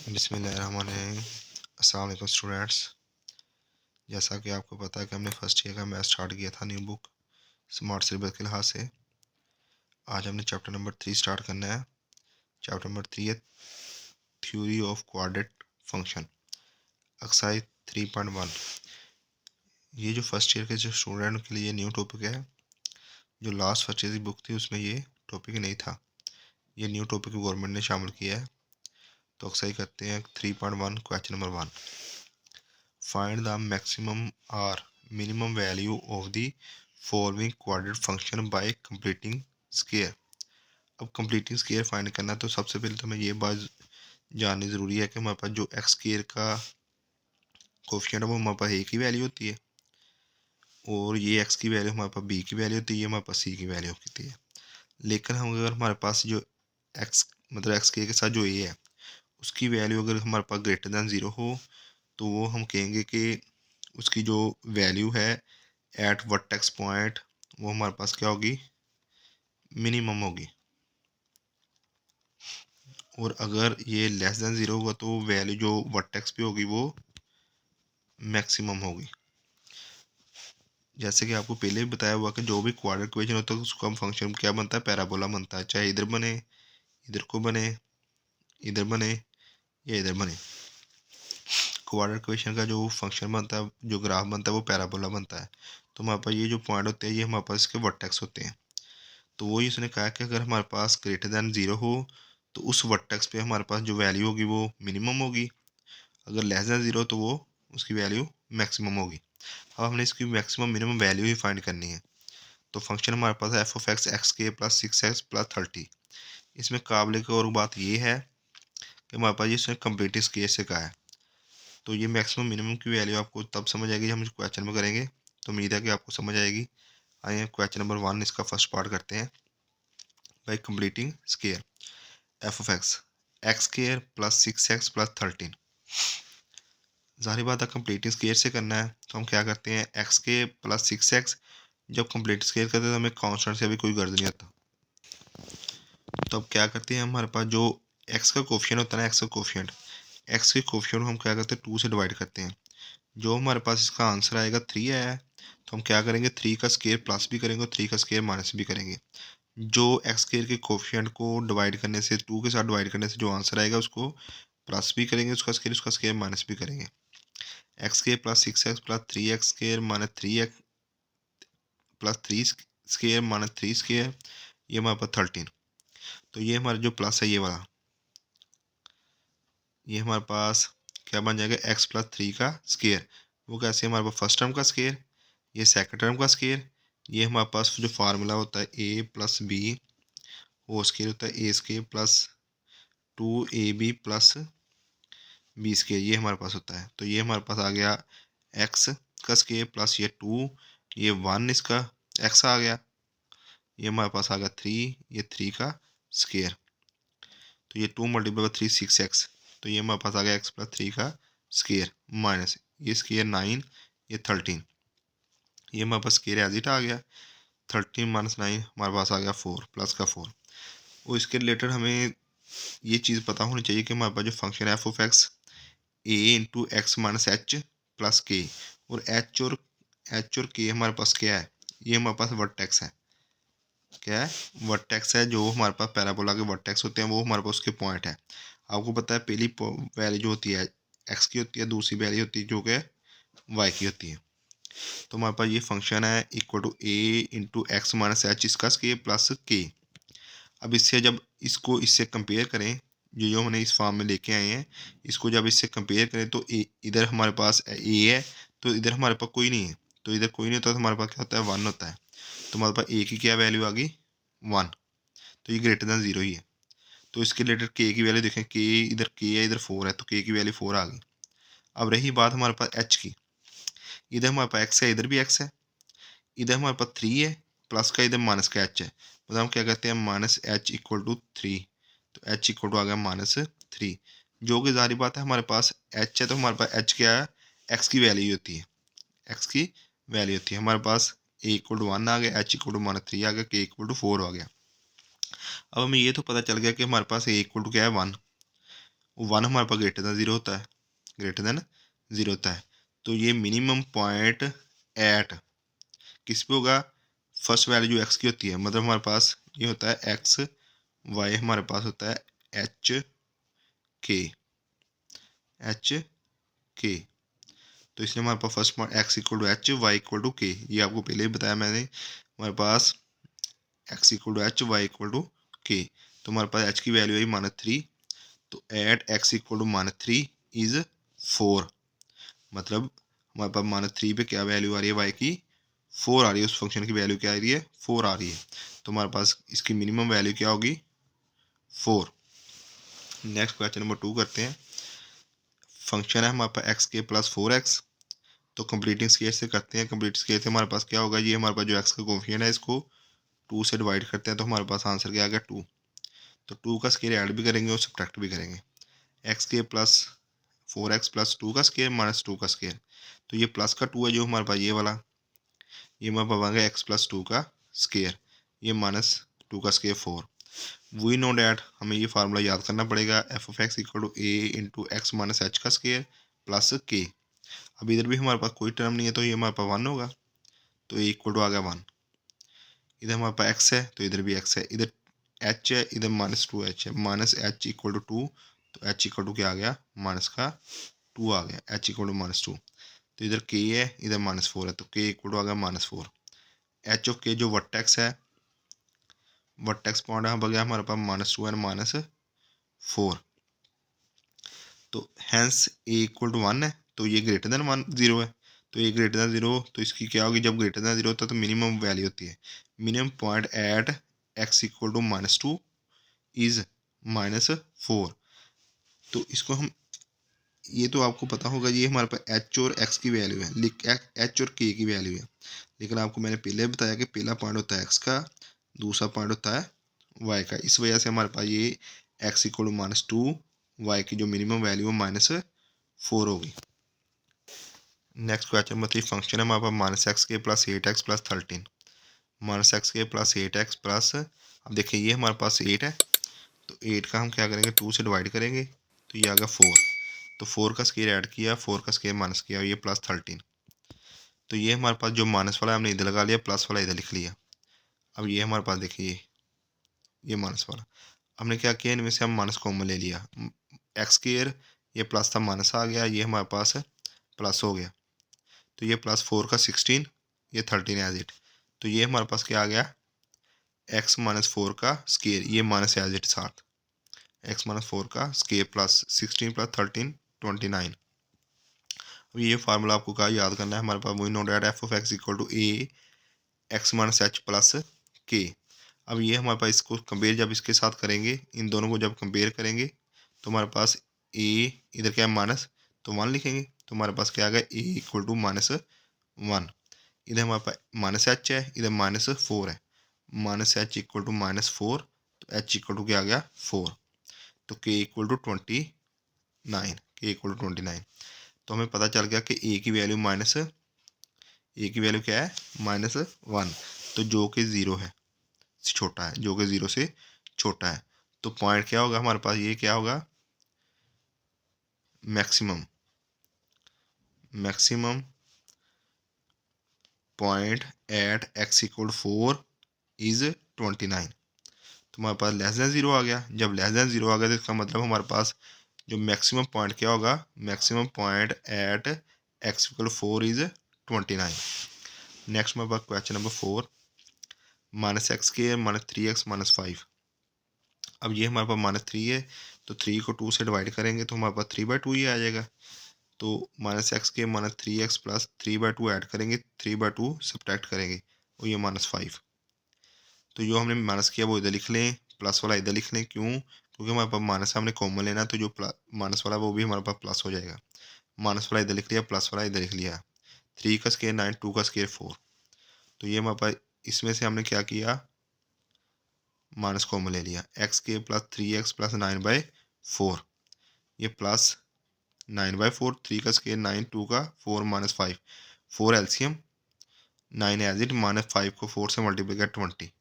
बिस्मिल्लाहिर्रहमानिर्रहीम। अस्सलाम वालेकुम स्टूडेंट्स। जैसा कि आपको पता है कि हमने फर्स्ट ईयर का मैथ स्टार्ट किया था न्यू बुक स्मार्ट सिलेबस के लिहाज से। आज हमने चैप्टर नंबर 3 स्टार्ट करना है। चैप्टर नंबर 3 है theory of coordinate function, exercise 3.1। ये जो फर्स्ट ईयर के जो स्टूडेंट के लिए न्यू टॉपिक है, जो लास्ट फर्स्ट ईयर की बुक थी उसमें ये टॉपिक नहीं था। ये न्यू टॉपिक गवर्नमेंट ने शामिल किया है। तो एक्सरसाइज करते हैं 3.1 question number 1। Find the maximum or minimum value of the following coordinate function by completing square। अब completing square फाइंड करना है, तो सबसे पहले तो हमें ये बात जाननी ज़रूरी है कि हमारे पास जो एक्स स्क्वायर का कोफिशिएंट है वो हमारे पास ए की वैल्यू होती है, और ये एक्स की वैल्यू हमारे पास बी की वैल्यू होती है, हमारे पास सी की वैल्यू होती है। लेकिन हम अगर हमारे पास जो एक्स मतलब एक्स स्क्वायर के साथ जो ए है उसकी वैल्यू अगर हमारे पास ग्रेटर दैन ज़ीरो हो, तो वो हम कहेंगे कि उसकी जो वैल्यू है एट वर्टेक्स पॉइंट वो हमारे पास क्या होगी, मिनिमम होगी। और अगर ये लेस देन ज़ीरो होगा तो वैल्यू जो वर्टेक्स पे होगी वो मैक्सिमम होगी। जैसे कि आपको पहले भी बताया हुआ कि जो भी क्वाड्रेटिक इक्वेशन होता है उसका फंक्शन क्या बनता है, पैराबोला बनता है। चाहे इधर बने, इधर को बने, इधर बने या इधर बने, क्वाड्रेटिक इक्वेशन का जो फंक्शन बनता है, जो ग्राफ बनता है वो पैराबोला बनता है। तो हमारे पास ये जो पॉइंट होते हैं ये हमारे पास इसके वर्टेक्स होते हैं। तो वही उसने कहा कि अगर हमारे पास ग्रेटर दैन ज़ीरो हो तो उस वर्टेक्स पे हमारे पास जो वैल्यू होगी वो मिनिमम होगी, अगर लेस दैन ज़ीरो तो वो उसकी वैल्यू मैक्सिमम होगी। अब हमने इसकी मैक्सिमम मिनिमम वैल्यू ही फाइंड करनी है। तो फंक्शन हमारे पास है एफ ऑफ एक्स एक्स के प्लस 6x प्लस 30। इसमें काबिल की और बात ये है कि हमारे पास ये इसने कंप्लीट स्केयर से कहा है, तो ये मैक्सिमम मिनिमम की वैल्यू आपको तब समझ आएगी जब हम क्वेश्चन में करेंगे। तो उम्मीद है कि आपको समझ आएगी। आइए क्वेश्चन नंबर 1 इसका फर्स्ट पार्ट करते हैं। By completing square F of x x square plus 6x plus 13। ज़ाहिर बात है कंप्लीटिंग स्केयर से करना है, तो हम क्या करते हैं एक्स के प्लस 6x जब कंप्लीट स्केयर करते हैं तो हमें कांस्टेंट से अभी कोई गर्ज नहीं आता। तो अब क्या करते हैं, हमारे पास जो एक्स का कोफिशिएंट होता है ना, एक्स के कोफिशिएंट हम क्या करते हैं 2 से डिवाइड करते हैं। जो हमारे पास इसका आंसर आएगा 3 आया है, तो हम क्या करेंगे 3 का स्केयर प्लस भी करेंगे और 3 का स्केयर माइनस भी करेंगे। जो एक्स स्केयर के कोफिशिएंट को डिवाइड करने से 2 के साथ डिवाइड करने से जो आंसर आएगा उसको प्लस भी करेंगे उसका स्केयर माइनस भी करेंगे। X square plus 6x plus 3x square minus 3x plus 3 square minus 3 square, ये हमारे पास 13। तो ये हमारा जो प्लस है ये वाला, ये हमारे पास क्या बन जाएगा x प्लस 3 का स्केयर। वो कैसे, हमारे पास फर्स्ट टर्म का स्केयर, ये सेकंड टर्म का स्केयर, ये हमारे पास जो फार्मूला होता है a प्लस बी वो स्केयर होता है A square plus 2ab plus B square, ये हमारे पास होता है। तो ये हमारे पास आ गया x का स्केयर प्लस ये 2, ये 1 इसका x आ गया, ये हमारे पास आ गया 3, ये 3 का स्केयर। तो ये 2 मल्टीप्लाई 3 6x, तो ये हमारे पास आ गया x प्लस 3 का स्केयर माइनस ये स्केयर 9, ये 13, ये हमारे पास स्केयर एज इट आ गया। 13 माइनस 9 हमारे पास आ गया 4 प्लस का 4। और इसके रिलेटेड हमें ये चीज़ पता होनी चाहिए कि हमारे पास जो फंक्शन है F of x A into x minus h plus के, और एच और के हमारे पास क्या है, ये हमारे पास वर्टेक्स है। क्या है, वर्टेक्स है। जो हमारे पास पैराबोला के वर्टेक्स होते हैं वो हमारे पास उसके पॉइंट है। आपको पता है पहली वैल्यू जो होती है एक्स की होती है, दूसरी वैल्यू होती है जो कि वाई की होती है। तो हमारे पास ये फंक्शन है equal to a into x minus h इसका स्केयर प्लस के। अब इससे जब इसको इससे कंपेयर करें, जो हमने इस फॉर्म में लेके आए हैं, इसको जब इससे कंपेयर करें तो इधर हमारे पास ए है, तो इधर हमारे पास कोई नहीं है, तो इधर कोई नहीं होता तो हमारे पास क्या होता है 1 होता है। तो हमारे पास ए की क्या वैल्यू आ गई 1, तो ये ग्रेटर दैन 0 ही है। तो इसके रिलेटेड के की वैल्यू देखें, के है इधर 4 है, तो के की वैल्यू 4 आ गई। अब रही बात हमारे पास एच की, इधर हमारे पास एक्स है, इधर भी एक्स है, इधर हमारे पास 3 है प्लस का, इधर माइनस का एच है, मतलब हम क्या कहते हैं माइनस एच इक्वल टू 3। तो एच इक्वल टू आ गया -3, जो कि जारी बात है हमारे पास एच है, तो हमारे पास एच क्या है, एक्स की वैल्यू होती है, एक्स की वैल्यू होती है। हमारे पास ए इक्वल टू 1 आ गया, एच इक्वल टू -3 आ गया, के इक्वल टू 4 आ गया। अब हमें ये तो पता चल गया कि हमारे पास ए इक्वल टू क्या है 1, 1 हमारे पास ग्रेटर दैन 0 होता है, ग्रेटर दैन 0 होता है। तो ये मिनिमम पॉइंट एट किस पे होगा, फर्स्ट वैल्यू जो एक्स की होती है, मतलब हमारे पास ये होता है एक्स, वाई हमारे पास होता है एच के, एच के। तो इसलिए हमारे पास first point X equal to H, Y equal to K, ये आपको पहले ही बताया मैंने। हमारे पास X equal to H, Y equal to K. तो हमारे पास एच की वैल्यू है -3, तो at x equal to -3 is 4। मतलब हमारे पास -3 पे क्या वैल्यू आ रही है, वाई की 4 आ रही है, उस फंक्शन की वैल्यू क्या आ रही है, 4 आ रही है। तो हमारे पास इसकी मिनिमम वैल्यू क्या होगी, 4। नेक्स्ट क्वेश्चन नंबर 2 करते हैं। फंक्शन है हमारे पास एक्स के प्लस 4x। तो कंप्लीटिंग स्केयर से करते हैं। कंप्लीट स्केयर से हमारे पास क्या होगा, ये हमारे पास जो एक्स का कोफिशिएंट है इसको 2 से डिवाइड करते हैं, तो हमारे पास आंसर क्या आ गया 2। तो 2 का स्केयर ऐड भी करेंगे और सब्ट्रैक्ट भी करेंगे। एक्स के प्लस 4x प्लस 2 का स्केयर माइनस 2 का स्केयर। तो ये प्लस का 2 है जो हमारे पास ये वाला, ये हमारे पास बन गया एक्स प्लस 2 का स्केयर, ये माइनस 2 का स्केयर 4। वी नो डैट, हमें ये फार्मूला याद करना पड़ेगा, f of x equal to a into x minus h का स्केयर प्लस के। अब इधर भी हमारे पास कोई टर्म नहीं है, तो ये हमारे पास 1 होगा, तो ए इक्वल टू आ गया 1। इधर हमारे पास एक्स है तो इधर भी एक्स है, इधर एच है, इधर -2h है, माइनस एच इक्वल टू 2, तो एच इक्वल टू क्या आ गया, माइनस का 2 आ गया, एच इक्वल टू -2। तो इधर के है, इधर -4 है, तो के इक्वल टू आ गया -4। एच ऑफ के जो वर्टेक्स है, वर्टेक्स पॉइंट यहाँ पर गया हमारे पास -2 एंड -4। तो हैंस ए इक्वल टू 1 है, तो ये ग्रेटर देन 1 0 है, तो ये ग्रेटर देन 0, तो इसकी क्या होगी, जब ग्रेटर देन 0 होता है तो मिनिमम वैल्यू होती है। Minimum point at x equal to -2 is -4। तो इसको हम, ये तो आपको पता होगा, ये हमारे पास एच और एक्स की वैल्यू है, एच और के की वैल्यू है। लेकिन आपको मैंने पहले बताया कि पहला पॉइंट होता है एक्स का, दूसरा पॉइंट होता है वाई का। इस वजह से हमारे पास ये एक्स इक्वल टू -2, वाई की जो मिनिमम वैल्यू है -4 होगी। नेक्स्ट क्वेश्चन नंबर 3, फंक्शन है हमारे पास -x के प्लस 8x प्लस 13। -x के प्लस 8x प्लस, अब देखिए ये हमारे पास 8 है, तो 8 का हम क्या करेंगे, 2 से डिवाइड करेंगे, तो ये आ गया 4। तो 4 का स्केयर ऐड किया, 4 का स्केयर माइनस किया, ये प्लस 13। तो ये हमारे पास जो माइनस वाला है हमने इधर लगा लिया, प्लस वाला इधर लिख लिया। अब ये हमारे पास देखिए ये माइनस वाला, हमने क्या किया, इनमें से हम माइनस कॉमन ले लिया, एक्स स्केयर ये प्लस था माइनस आ गया, ये हमारे पास प्लस हो गया। तो ये +4 का 16, ये 13 एज इट। तो ये हमारे पास क्या आ गया, x -4 का स्केयर, ये माइनस एज इट साथ, x -4 का स्केयर प्लस 16 प्लस 13 29। अब ये फार्मूला आपको क्या याद करना है, हमारे पास वही know that f of x equal to a x minus h plus k. अब ये हमारे पास इसको कंपेयर जब इसके साथ करेंगे, इन दोनों को जब कंपेयर करेंगे, तो हमारे पास ए, इधर क्या है माइनस, तो 1 लिखेंगे, तो हमारे पास क्या आ गया, ए इक्वल टू -1। इधर हमारे पास माइनस एच है, इधर -4 है, माइनस एच इक्वल टू -4, तो एच इक्वल टू क्या आ गया 4। तो के इक्वल टू 29, के इक्वल टू 29। तो हमें पता चल गया कि ए की वैल्यू क्या है, -1, तो जो कि 0 है, छोटा है, जो कि 0 से छोटा है। तो पॉइंट क्या होगा हमारे पास, ये क्या होगा, maximum point at x equal 4 is 29। तो हमारे पास लेस दैन 0 आ गया, जब लेस दैन 0 आ गया तो इसका मतलब हमारे पास जो मैक्सिमम पॉइंट क्या होगा, maximum point at x equal 4 is 29। Next हमारे पास question number 4, -x square -3x -5। अब ये हमारे पास -3 है, तो 3 को 2 से डिवाइड करेंगे तो हमारे पास 3/2 ही आ जाएगा। तो -x के -3x प्लस 3/2 ऐड करेंगे, 3/2 सब्ट्रैक्ट करेंगे, और ये -5। तो जो हमने माइनस किया वो इधर लिख लें, प्लस वाला इधर लिख लें, क्यों, क्योंकि हमारे पास माइनस हमने कॉमन लेना, तो जो माइनस वाला वो भी हमारे पास प्लस हो जाएगा। माइनस वाला इधर लिख लिया, प्लस वाला इधर लिख लिया। 3 का स्केयर 9, 2 का स्केयर 4। तो ये हमारे पास, इसमें से हमने क्या किया, माइनस कॉमन ले लिया, एक्स के प्लस 3x प्लस 9/4, ये प्लस 9/4, 3 का स्केयर 9, 2 का 4 -5, 4 एलसीएम 9 एज इट, -5 को 4 से मल्टीप्लाई किया 20।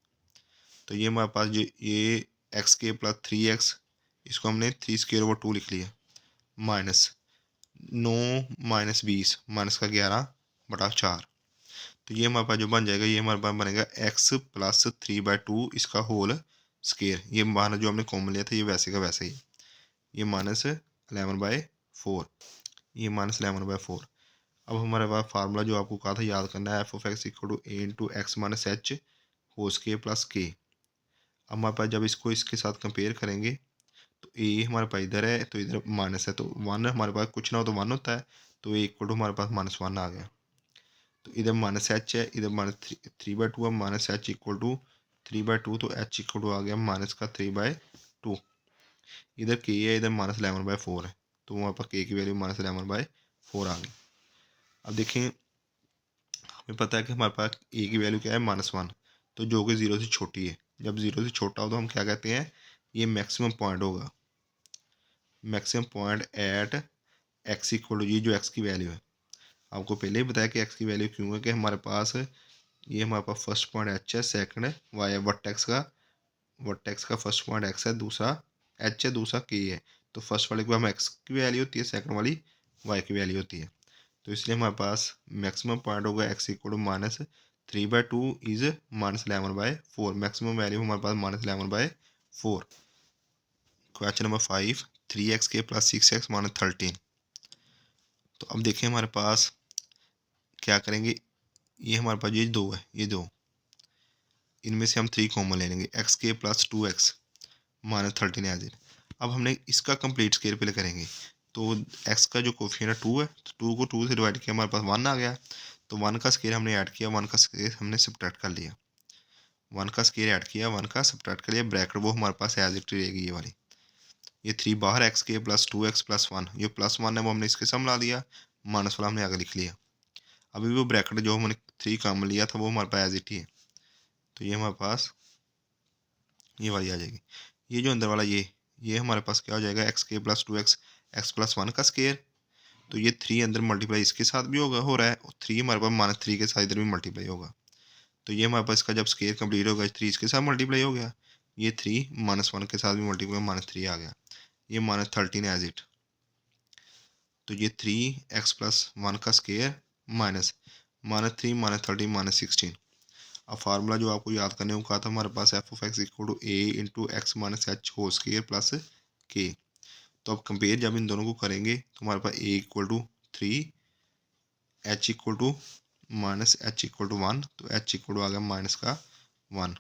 तो ये हमारे पास जो ये एक्स के प्लस 3x इसको हमने 3² लिख लिया, माइनस 9 माइनस 20 माइनस का 11/4। तो ये हमारे पास जो बन जाएगा, ये हमारे पास बनेगा x प्लस 3/2 इसका होल स्केयर। ये माना जो हमने कॉमन लिया था ये वैसे का वैसे ही, ये -11/4, ये -11/4। अब हमारे पास फार्मूला जो आपको कहा था याद करना है, f(x) = a × x - h whole square plus k। अब हमारे पास जब इसको इसके साथ कंपेयर करेंगे तो a हमारे पास इधर है तो इधर माइनस है, तो 1 हमारे पास कुछ ना हो तो 1 होता है, तो a = हमारे पास -1 आ गया। तो इधर -h है, इधर -3/2 है, -h = 3/2, तो h = आ गया -3/2। इधर k है, इधर -11/4 है, तो हमारे पास k की वैल्यू -11/4 आ गई। अब देखें, हमें पता है कि हमारे पास a की वैल्यू क्या है, -1, तो जो कि 0 से छोटी है। जब 0 से छोटा हो तो हम क्या कहते हैं, ये मैक्सिमम पॉइंट होगा, मैक्सिमम पॉइंट एट x = ये जो x की वैल्यू है, आपको पहले ही बताया कि x की वैल्यू क्यों है, कि हमारे पास ये हमारे पास फर्स्ट पॉइंट h है, सेकंड है y है, वर्टेक्स का फर्स्ट पॉइंट x है, दूसरा h है, दूसरा k है। तो फर्स्ट वाले की हम x की वैल्यू होती है, सेकंड वाली y की वैल्यू होती है। तो इसलिए हमारे पास मैक्सिमम पॉइंट होगा x = -3/2 इज -11/4। मैक्सिमम वैल्यू हमारे पास -11/4। Question number 5, 3x² + 6x - 13। तो अब देखें हमारे पास क्या करेंगे, ये हमारे पास ये दो है, ये दो, इनमें से हम 3 कॉमन ले लेंगे, x² + 2x - 13 एज इट। अब हमने इसका कंप्लीट स्केयर पहले करेंगे, तो x का जो कोफिशिएंट है 2 है, तो 2 को 2 से डिवाइड किया, हमारे पास 1 आ गया। तो 1 का स्केयर हमने ऐड किया, 1 का स्केयर हमने सब्ट्रैक्ट कर लिया, 1 का स्केयर ऐड किया, 1 का सब्ट्रैक्ट कर लिया, ब्रैकेट वो हमारे पास एज इट रहेगी, ये वाली। ये 3 बाहर, x² + 2x + 1, ये +1 है वो हमने इसके साथ मिला दिया, माइनस वाला हमने आगे लिख लिया। अभी वो ब्रैकेट जो हमने 3 कॉमन लिया था वो हमारे पास एज इट ही है, तो ये हमारे पास ये वाली आ जाएगी। ये जो अंदर वाला ये हमारे पास क्या हो जाएगा, x² + 2x x + 1 का स्केयर। तो ये 3 अंदर मल्टीप्लाई इसके साथ भी होगा, हो रहा है, और 3 हमारे पास -3 के साथ इधर भी मल्टीप्लाई होगा। तो ये हमारे पास इसका जब स्केयर कंप्लीट होगा, 3 इसके साथ मल्टीप्लाई हो गया, ये 3 -1 के साथ भी मल्टीप्लाई, -3 आ गया, ये -13 एज इट। तो ये 3x + 1 का स्केयर माइनस -3 -13 -16। अब फार्मूला जो आपको याद करने को कहा था, हमारे पास f(x) = a × x - h whole square plus k। तो अब कंपेयर जब इन दोनों को करेंगे तो हमारे पास a = 3, h = -h = 1, तो h = आ गया -1,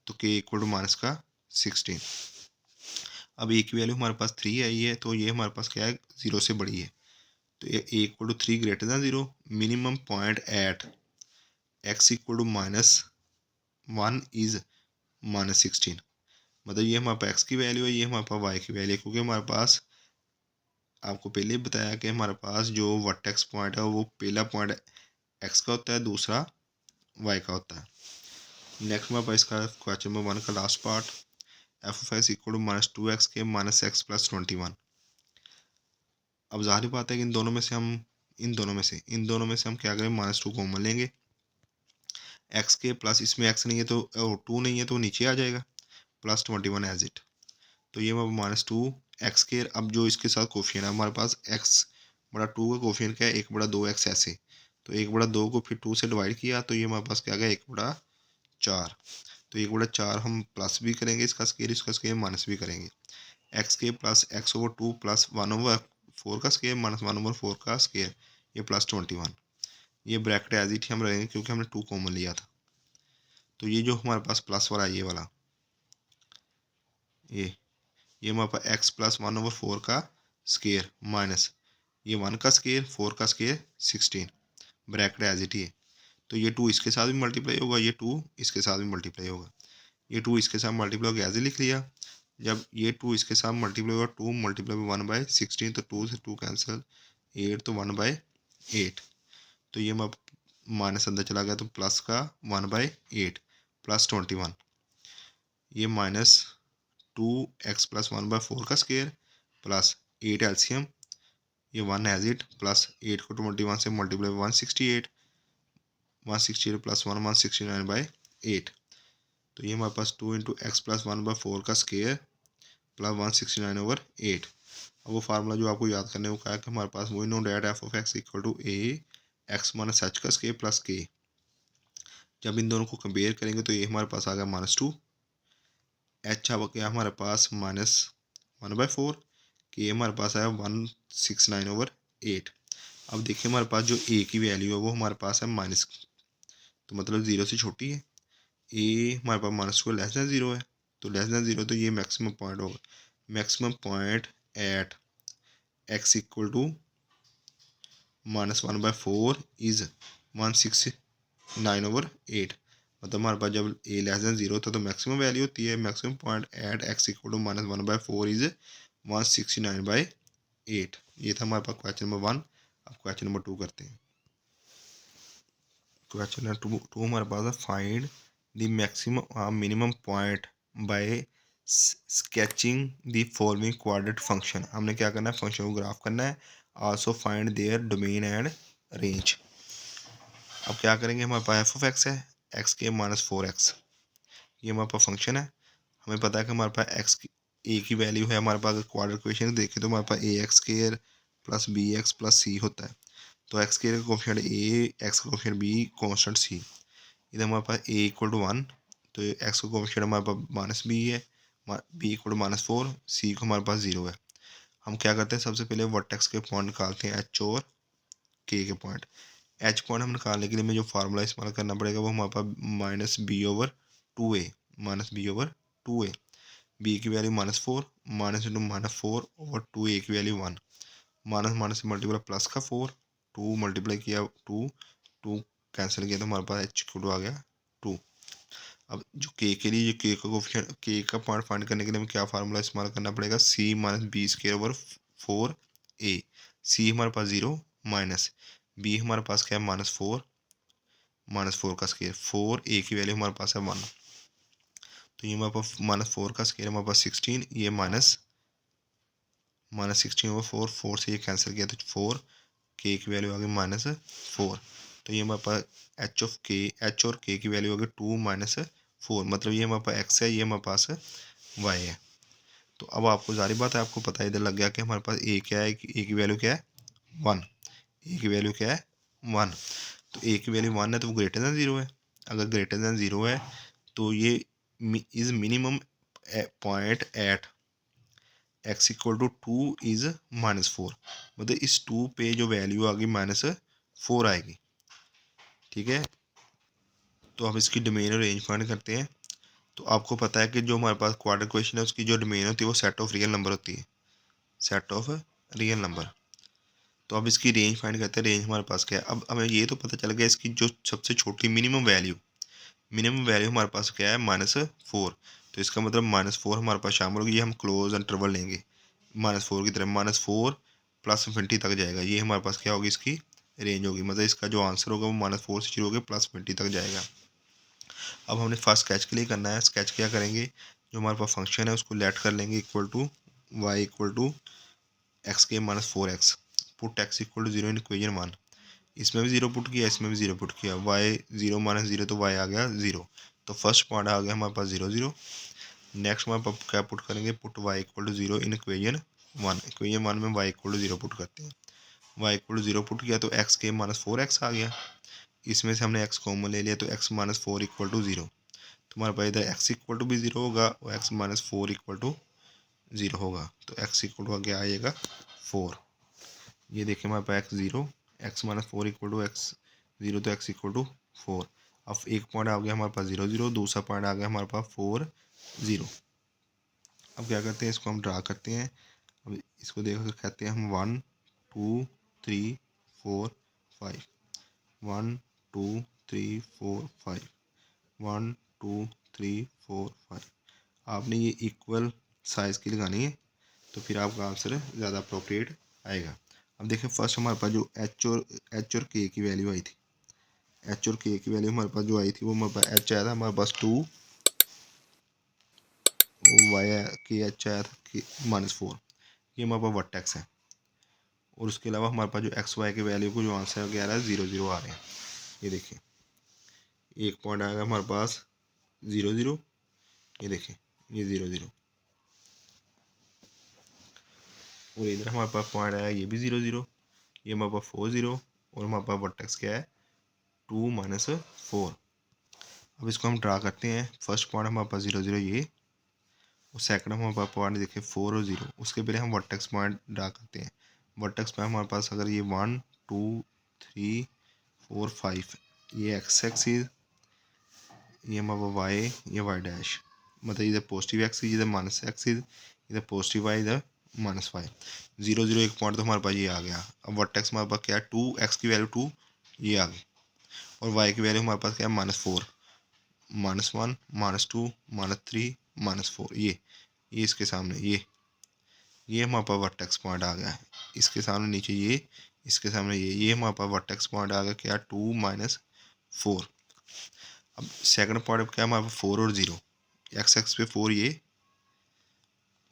तो k = -16। अब a की वैल्यू हमारे पास 3 आई है, तो ये हमारे पास क्या है, 0 से बड़ी है, तो ये a = 3 > 0। Minimum point at x = -1 is -16। मतलब ये हमारे पास x की वैल्यू है, ये हमारे पास y की वैल्यू है, क्योंकि हमारे पास आपको पहले ही बताया कि हमारे पास जो वर्टेक्स पॉइंट है वो पहला पॉइंट x का होता है, दूसरा y का होता है। नेक्स्ट हमारे पास इसका क्वेश्चन नंबर 1 का last part, f(x) = -2x - x + 21। अब ज़ाहिर बात है कि इन दोनों में से हम क्या करें, -2 कॉमन लेंगे, x के प्लस इसमें x नहीं है तो 2 नहीं है तो नीचे आ जाएगा, +21 एज इट। तो ये -2 x²। अब जो इसके साथ कोफिशिएंट है हमारे पास, x/2 का कोफिशिएंट क्या है, 1/2x ऐसे, तो 1/2 को फिर 2 से डिवाइड किया, तो ये हमारे पास क्या आ गया, 1/4। तो 1/4 हम प्लस भी करेंगे इसका स्केयर माइनस भी करेंगे, x² + x/2 + 1/4 का स्केयर माइनस 1/4 का स्केयर, ये +21। ये ब्रैकेट एज इट हम रहेंगे क्योंकि हमने 2 कॉमन लिया था। तो ये जो हमारे पास प्लस वाला ये वाला, ये हमारे पास x + 1/4 का स्केयर माइनस ये 1 का स्केयर, 4 का स्केयर 16, ब्रैकेट एज इट ही है। तो ये 2 इसके साथ भी मल्टीप्लाई होगा, ये 2 इसके साथ भी मल्टीप्लाई होगा, ये 2 इसके साथ मल्टीप्लाई होगा, एज लिख लिया। जब ये 2 इसके साथ मल्टीप्लाई होगा, 2 × 1/16, तो 2 से 2 कैंसिल, 8 तो 1/8। तो ये माइनस अंदर चला गया, तो प्लस का 1/8 +21, ये -2x + 1/4 का स्केयर प्लस 8 एलसीएम, ये 1 एज इट, प्लस 8 को 21 से मल्टीप्लाई 168, 168 + 1 169/8। तो ये हमारे पास 2 × x + 1/4 का स्केयर प्लस 169/8। अब वो फार्मूला जो आपको याद करने को कहा है कि हमारे पास वही know that f of x equal to a x minus h का स्केयर प्लस के। जब इन दोनों को कंपेयर करेंगे तो ये हमारे पास आ गया -2, एच आ गया हमारे पास -1/4, के हमारे पास आया 169/8। अब देखिए हमारे पास जो ए की वैल्यू है वो हमारे पास है माइनस, तो मतलब 0 से छोटी है। ए हमारे पास -2 लेस दैन 0 है, तो लेस दैन 0 तो ये मैक्सिमम पॉइंट होगा। Maximum point at x equal to -1/4 is 169/8। मतलब हमारे पास जब ए लेस दैन 0 होता है तो मैक्सिमम वैल्यू होती है। Maximum point at x equal to -1/4 is 169/8। ये था हमारे पास क्वेश्चन नंबर 1। अब क्वेश्चन नंबर 2 करते हैं। क्वेश्चन नंबर 2 हमारे पास है find the maximum minimum point by sketching the following coordinate function. हमने क्या करना है, फंक्शन को ग्राफ करना है। Also find there domain and range. अब क्या करेंगे, हमारे पास एफ ऑफ एक्स है एक्स के -4x, ये हमारे पास फंक्शन है। हमें पता है कि हमारे पास एक्स की ए की वैल्यू है, हमारे पास क्वाड्रेटिक इक्वेशन देखें तो हमारे पास A X square plus B X plus C होता है। तो एक्स स्क्वायर का कोफिशिएंट ए, एक्स का कोफिशिएंट बी, कांस्टेंट सी। इधर हमारे पास ए इक्वल टू 1, तो एक्स का कोफिशिएंट हमारे पास -b है, बी इक्वल टू -4, सी को हमारे पास 0 है। हम क्या करते हैं, सबसे पहले वर्टेक्स के पॉइंट निकालते हैं, एच और के पॉइंट। एच पॉइंट हम निकालने के लिए हमें जो फार्मूला इस्तेमाल करना पड़ेगा वो हमारे पास -b/2a, -b/2a। बी की वैल्यू -4, -4/2, ए की वैल्यू 1, माइनस से मल्टीप्लाई प्लस का 4, 2 मल्टीप्लाई किया 2, 2 कैंसिल किया तो हमारे पास एच इक्वल टू आ गया 2। अब जो के के लिए, जो के का कोफिशिएंट, के का पॉइंट फाइंड करने के लिए हमें क्या फार्मूला इस्तेमाल करना पड़ेगा, c - b²/4a। सी हमारे पास 0 माइनस बी हमारे पास क्या है -4, -4 का स्क्वायर, 4 ए की वैल्यू हमारे पास है 1, तो ये हमारे पास -4 का स्क्वायर हमारे पास 16, ये -16/4, 4 से ये कैंसिल किया तो 4, के की वैल्यू आ गई -4। तो ये हमारे पास एच और के की वैल्यू आ गई 2 -4, मतलब ये हमारे पास एक्स है, ये हमारे पास वाई है। तो अब आपको जारी बात है, आपको पता इधर लग गया कि हमारे पास ए क्या है, ए की वैल्यू क्या है 1, ए की वैल्यू क्या है 1। तो ए की वैल्यू 1 है तो वो ग्रेटर दैन 0 है। अगर ग्रेटर दैन 0 है तो ये is minimum point at x equal to 2 is -4, मतलब इस 2 पे जो वैल्यू आ गई -4 आएगी। ठीक है, तो अब इसकी डोमेन और रेंज फाइंड करते हैं। तो आपको पता है कि जो हमारे पास क्वाड्रेटिक इक्वेशन है उसकी जो डोमेन होती है वो सेट ऑफ रियल नंबर होती है, सेट ऑफ रियल नंबर। तो अब इसकी रेंज फाइंड करते हैं। रेंज हमारे पास क्या है, अब हमें ये तो पता चल गया इसकी जो सबसे छोटी मिनिमम वैल्यू हमारे पास क्या है -4। तो इसका मतलब -4 हमारे पास शामिल होगी। ये हम क्लोज इंटरवल लेंगे -4 की तरफ, -4 + ∞ तक जाएगा। ये हमारे पास क्या होगी, इसकी रेंज होगी। मतलब इसका जो आंसर होगा वो -4 से शुरू होकर +∞ तक जाएगा। अब हमने फर्स्ट स्केच के लिए करना है। स्केच क्या करेंगे, जो हमारे पास फंक्शन है उसको लेट कर लेंगे equal to y equal to x के -4x, put x equal to 0 in equation 1। इसमें भी 0 पुट किया, इसमें भी 0 पुट किया, y 0 - 0 तो y आ गया 0। तो फर्स्ट पॉइंट आ गया हमारे पास 0 0। नेक्स्ट हमारे पास क्या पुट करेंगे, put y equal to 0 in equation 1। Equation 1 में y इक्वल टू 0 पुट करते हैं। y इक्वल टू 0 पुट किया तो x के -4x आ गया। इसमें से हमने x कॉमन ले लिया तो x -4 इक्वल टू 0। तो हमारे पास इधर x इक्वल टू भी 0 होगा और x -4 इक्वल टू 0 होगा। तो x इक्वल टू क्या आएगा 4। ये देखिए हमारे पास x 0, x -4 equal to x 0, तो x इक्वल टू 4। अब एक पॉइंट आ गया हमारे पास 0 0, दूसरा पॉइंट आ गया हमारे पास 4 0। अब क्या करते हैं, इसको हम ड्रा करते हैं। अब इसको देख कर कहते हैं हम 1 2 3 4 5, 1 2 3 4 5, 1 2 3 4 5। आपने ये इक्वल साइज़ की लगानी है तो फिर आपका आंसर ज़्यादा अप्रोप्रिएट आएगा। अब देखिए फर्स्ट हमारे पास जो एच और के की वैल्यू आई थी, एच और के की वैल्यू हमारे पास जो आई थी वो हमारे पास एच आया था हमारे पास 2, वाई के एच आया था कि -4। ये हमारे पास वर्टेक्स है। और उसके अलावा हमारे पास जो एक्स वाई के वैल्यू को जो आंसर वगैरह है 0 0 आ रहे हैं। ये देखिए एक पॉइंट आएगा हमारे पास 0 0, ये देखिए ये 0 0, और इधर हमारे पास पॉइंट आया ये भी 0 0, ये हमारे पास 4 0, और हमारे पास वर्टेक्स क्या है 2 -4। अब इसको हम ड्रा करते हैं। फर्स्ट पॉइंट हमारे पास 0 0 ये, और सेकंड हमारे पास पॉइंट देखिए 4 और 0। उसके पहले हम वर्टेक्स पॉइंट ड्रा करते हैं। वर्टेक्स पे हमारे पास अगर ये 1 2 3 4 5, ये एक्स एक्सिस, ये हमारा वाई, ये वाई डैश, मतलब इधर पॉजिटिव एक्सिस, इधर माइनस एक्सिस, इधर पॉजिटिव वाई, इधर माइनस वाई। 0 0 एक पॉइंट तो हमारे पास ये आ गया। अब वर्टेक्स हमारे पास क्या है 2, एक्स की वैल्यू 2 ये आ गई, और वाई की वैल्यू हमारे पास क्या है -4, -1 -2 -3 -4। ये इसके सामने ये हमारे पास वर्टेक्स पॉइंट आ गया है। इसके सामने नीचे ये, इसके सामने ये हमारे पास वर्टेक्स पॉइंट आ गया क्या 2 -4। अब सेकंड पॉइंट क्या है हमारे पास 4 और 0, एक्स एक्स पे 4 ये,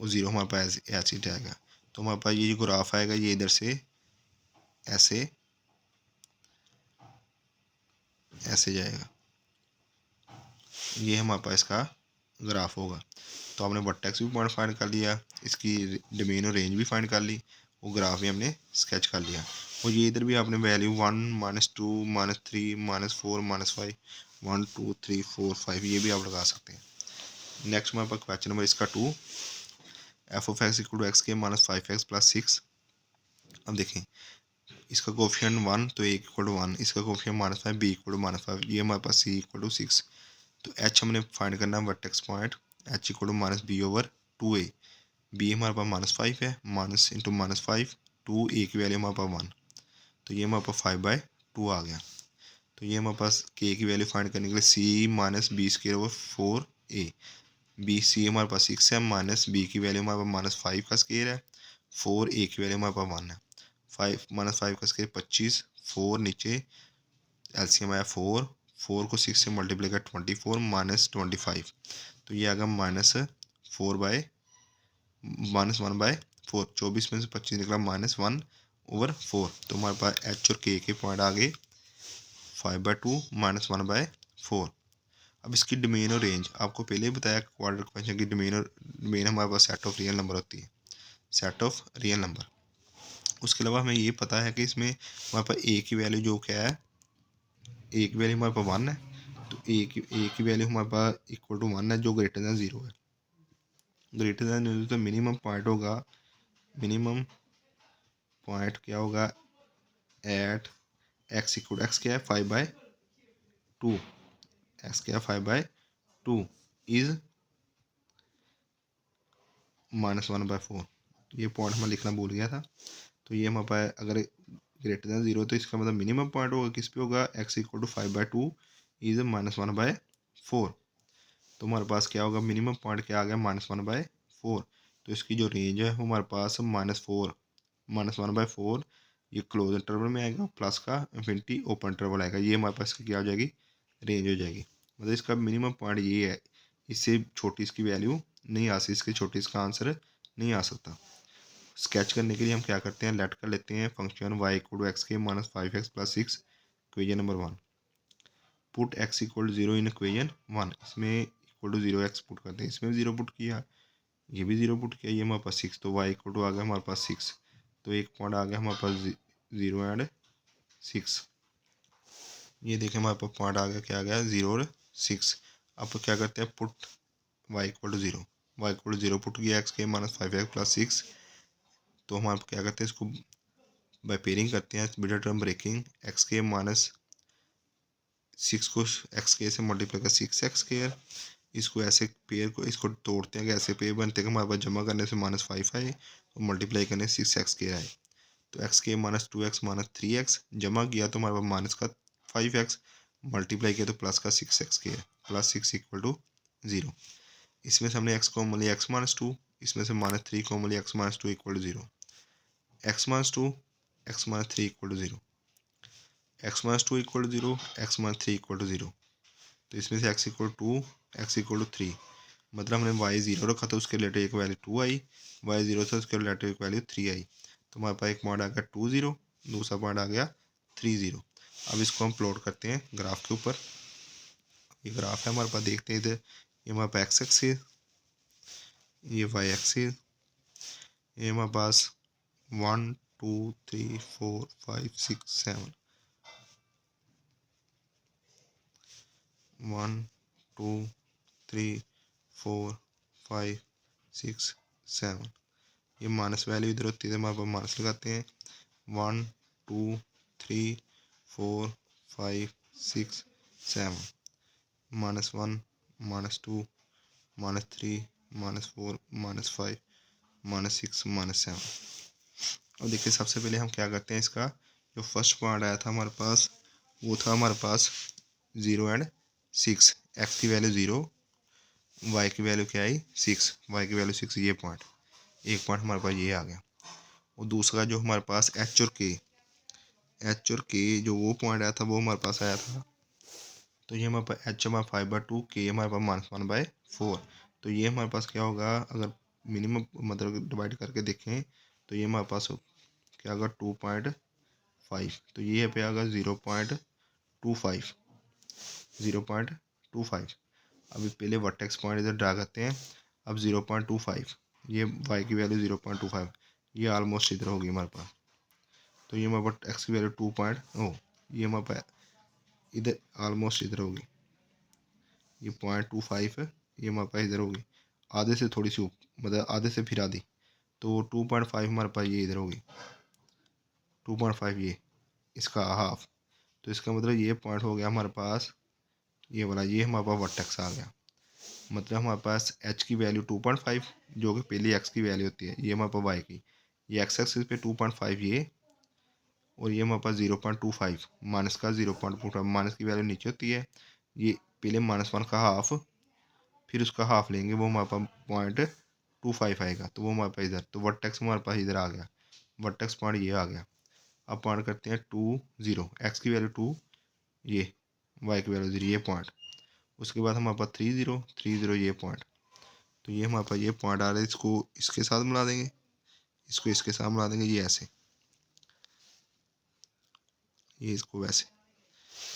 और 0 हमारे पास ऐसे ही जाएगा। तो हमारे पास ये जो ग्राफ आएगा ये इधर से ऐसे ऐसे जाएगा, ये हमारे पास इसका ग्राफ होगा। तो हमने वर्टेक्स भी पॉइंट फाइंड कर लिया, इसकी डोमेन और रेंज भी फाइंड कर ली, वो ग्राफ भी हमने स्केच कर लिया। और ये इधर भी आपने वैल्यू 1 -2 -3 -4 -5 1 2 3 4 5 ये भी आप लगा सकते हैं। नेक्स्ट हमारे पास क्वेश्चन नंबर इसका 2, f of x equal to x के -5x + 6। अब देखें इसका कोफिशिएंट 1 तो ए इक्वल टू 1, इसका कोफिशिएंट -5, बी इक्वल टू -5, ये हमारे पास सी इक्वल टू 6। तो एच हमने फाइंड करना है vertex point, h equal to -b/2a। B हमारे पास -5 है, माइनस इंटू -5, 2 ए की वैल्यू हमारे पास 1, तो ये हमारे पास 5/2 आ गया। तो ये हमारे पास के की वैल्यू फाइंड करने के लिए सी -b²/4a, बी सी हमारे पास 6 है, माइनस बी की वैल्यू हमारे पास -5 का स्केयर है, 4 ए की वैल्यू हमारे पास 1 है, 5 -5 का स्केयर 25, 4 नीचे एलसीएम आया 4, 4 को 6 से मल्टीप्लाई कर 24 -25, तो ये आ गया -4/1/4। 24 में से 25 निकला -1/4। तो हमारे पास एच और के पॉइंट आ गए 5/2 -1/4। अब इसकी डोमेन और रेंज आपको पहले ही बताया क्वाड्रेटिक इक्वेशन की डोमेन हमारे पास सेट ऑफ रियल नंबर होती है, सेट ऑफ रियल नंबर। उसके अलावा हमें ये पता है कि इसमें हमारे पास ए की वैल्यू जो क्या है, ए की वैल्यू हमारे पास 1 है, तो ए की वैल्यू हमारे पास इक्वल टू 1 है, जो ग्रेटर दैन 0 है। ग्रेटर दैन 0 तो मिनिमम पॉइंट होगा, मिनिमम पॉइंट क्या होगा एट एक्स इक्वल एक्स क्या है 5/2, एक्स क्या है 5/2 इज -1/4। ये पॉइंट मैं लिखना भूल गया था। तो ये हमारे पास अगर ग्रेटर दैन 0 तो इसका मतलब मिनिमम पॉइंट होगा किस पे होगा, एक्स इक्वल टू 5/2 इज -1/4। तो हमारे पास क्या होगा मिनिमम पॉइंट क्या आ गया -1/4। तो इसकी जो रेंज है वो हमारे पास -1/4, ये क्लोज इंटरवल में आएगा, प्लस का इन्फिनिटी ओपन इंटरवल आएगा, ये हमारे पास क्या हो जाएगी रेंज हो जाएगी। मतलब इसका मिनिमम पॉइंट ये है, इससे छोटी इसकी वैल्यू नहीं आ सकती, इसके छोटी इसका आंसर नहीं आ सकता। स्केच करने के लिए हम क्या करते हैं, लेट कर लेते हैं function y equal to x के -5x + 6, equation number 1। Put x equal to 0 in equation 1, इसमें इक्वल टू 0 x पुट करते हैं, इसमें भी 0 पुट किया, ये भी 0 पुट किया, ये हमारे पास 6, तो y इक्वल टू आ गया हमारे पास 6। तो एक पॉइंट आ गया हमारे पास 0 एंड 6। ये देखें हमारे पास पॉइंट आ गया, क्या आ गया 0 और 6। अब क्या करते हैं put y equal to 0, y equal to 0 put किया x के -5x + 6। तो हम आप क्या करते हैं इसको बाय पेयरिंग करते हैं, मिडल टर्म ब्रेकिंग, एक्स के -6 को एक्स के से मल्टीप्लाई कर 6x स्क्वायर, इसको ऐसे पेयर को इसको तोड़ते हैं कि ऐसे पेयर बनते हैं कि हमारे पास जमा करने से -5 आए और मल्टीप्लाई करने से 6x स्क्वायर आए। तो एक्स के -2x -3x जमा किया तो हमारे पास माइनस का 5x, मल्टीप्लाई किया तो प्लस का 6x स्क्वायर, +6 इक्वल टू 0। इसमें से हमने x कॉमन लिया x -2, इसमें से -3 कॉमन लिया x -2 equal to 0, x -2 x -3 equal to 0, x -2 equal to 0, x -3 equal to 0। तो इसमें से x equal to 2 x equal to 3, मतलब हमने y 0 रखा था उसके रिलेटेड एक वैल्यू 2 आई, y 0 था उसके रिलेटेड एक वैल्यू 3 आई। तो हमारे पास एक पॉइंट आ गया 2 0, दूसरा पॉइंट आ गया 3 0। अब इसको हम प्लॉट करते हैं ग्राफ के ऊपर। ये ग्राफ है हमारे पास, देखते हैं इधर, ये हमारे पास x एक्सिस, ये y एक्सिस, ये हमारे पास 1 2 3 4 5 6 7 1 2 3 4 5 6 7। ये माइनस वैल्यू इधर होती है तो हमारे पास माइनस लगाते हैं। 1 2 3 4 5 6 7 -1 -2 -3 -4 -5 -6 -7। और देखिए सबसे पहले हम क्या करते हैं, इसका जो फर्स्ट पॉइंट आया था हमारे पास वो था हमारे पास 0 एंड 6। एक्स की वैल्यू 0, वाई की वैल्यू क्या आई 6, वाई की वैल्यू 6। ये पॉइंट, एक पॉइंट हमारे पास ये आ गया। और दूसरा जो हमारे पास एच और के जो वो पॉइंट आया था वो हमारे पास आया था। तो ये हमारे पास एच हमारा 5/2, के हमारे पास -1/4। तो ये हमारे पास क्या होगा, अगर मिनिमम मतलब डिवाइड करके देखें तो ये हमारे पास क्या होगा 2.5। तो ये पे आएगा 0.25। 0.25। अभी पहले वर्टेक्स पॉइंट इधर ड्रा करते हैं। अब 0.25, ये वाई की वैल्यू 0.25, ये ऑलमोस्ट इधर होगी हमारे पास। तो ये हमारे पास एक्स की वैल्यू ये हमारे पास इधर ऑलमोस्ट इधर होगी। ये 0.25 है, ये हमारे पास इधर होगी आधे से थोड़ी सी मतलब आधे से फिर आधी। तो 2.5 हमारे पास ये इधर होगी 2.5, ये इसका हाफ। तो इसका मतलब ये पॉइंट हो गया हमारे पास ये वाला, ये हमारे पास वर्टेक्स आ गया। मतलब हमारे पास एच की वैल्यू 2.5 जो कि पहली एक्स की वैल्यू होती है, ये हमारे पास वाई की, ये एक्स एक्सिस पे 2.5 ये, और ये हमारे पास 0.25 माइनस का 0.25। माइनस की वैल्यू नीचे होती है, ये पहले -1 का हाफ फिर उसका हाफ लेंगे, वो हमारे पास 0.25 आएगा। तो वो हमारे पास इधर, तो वर्टेक्स हमारे पास इधर आ गया, वर्टेक्स पॉइंट ये आ गया। अब पॉइंट करते हैं 2 0, एक्स की वैल्यू 2, ये वाई की वैल्यू 0, ये पॉइंट। उसके बाद हमारे पास 3 0 3 0, ये पॉइंट। तो ये हमारे पास ये पॉइंट आ रहा है, इसको इसके साथ मिला देंगे, इसको इसके साथ मिला देंगे, ये ऐसे, ये इसको वैसे,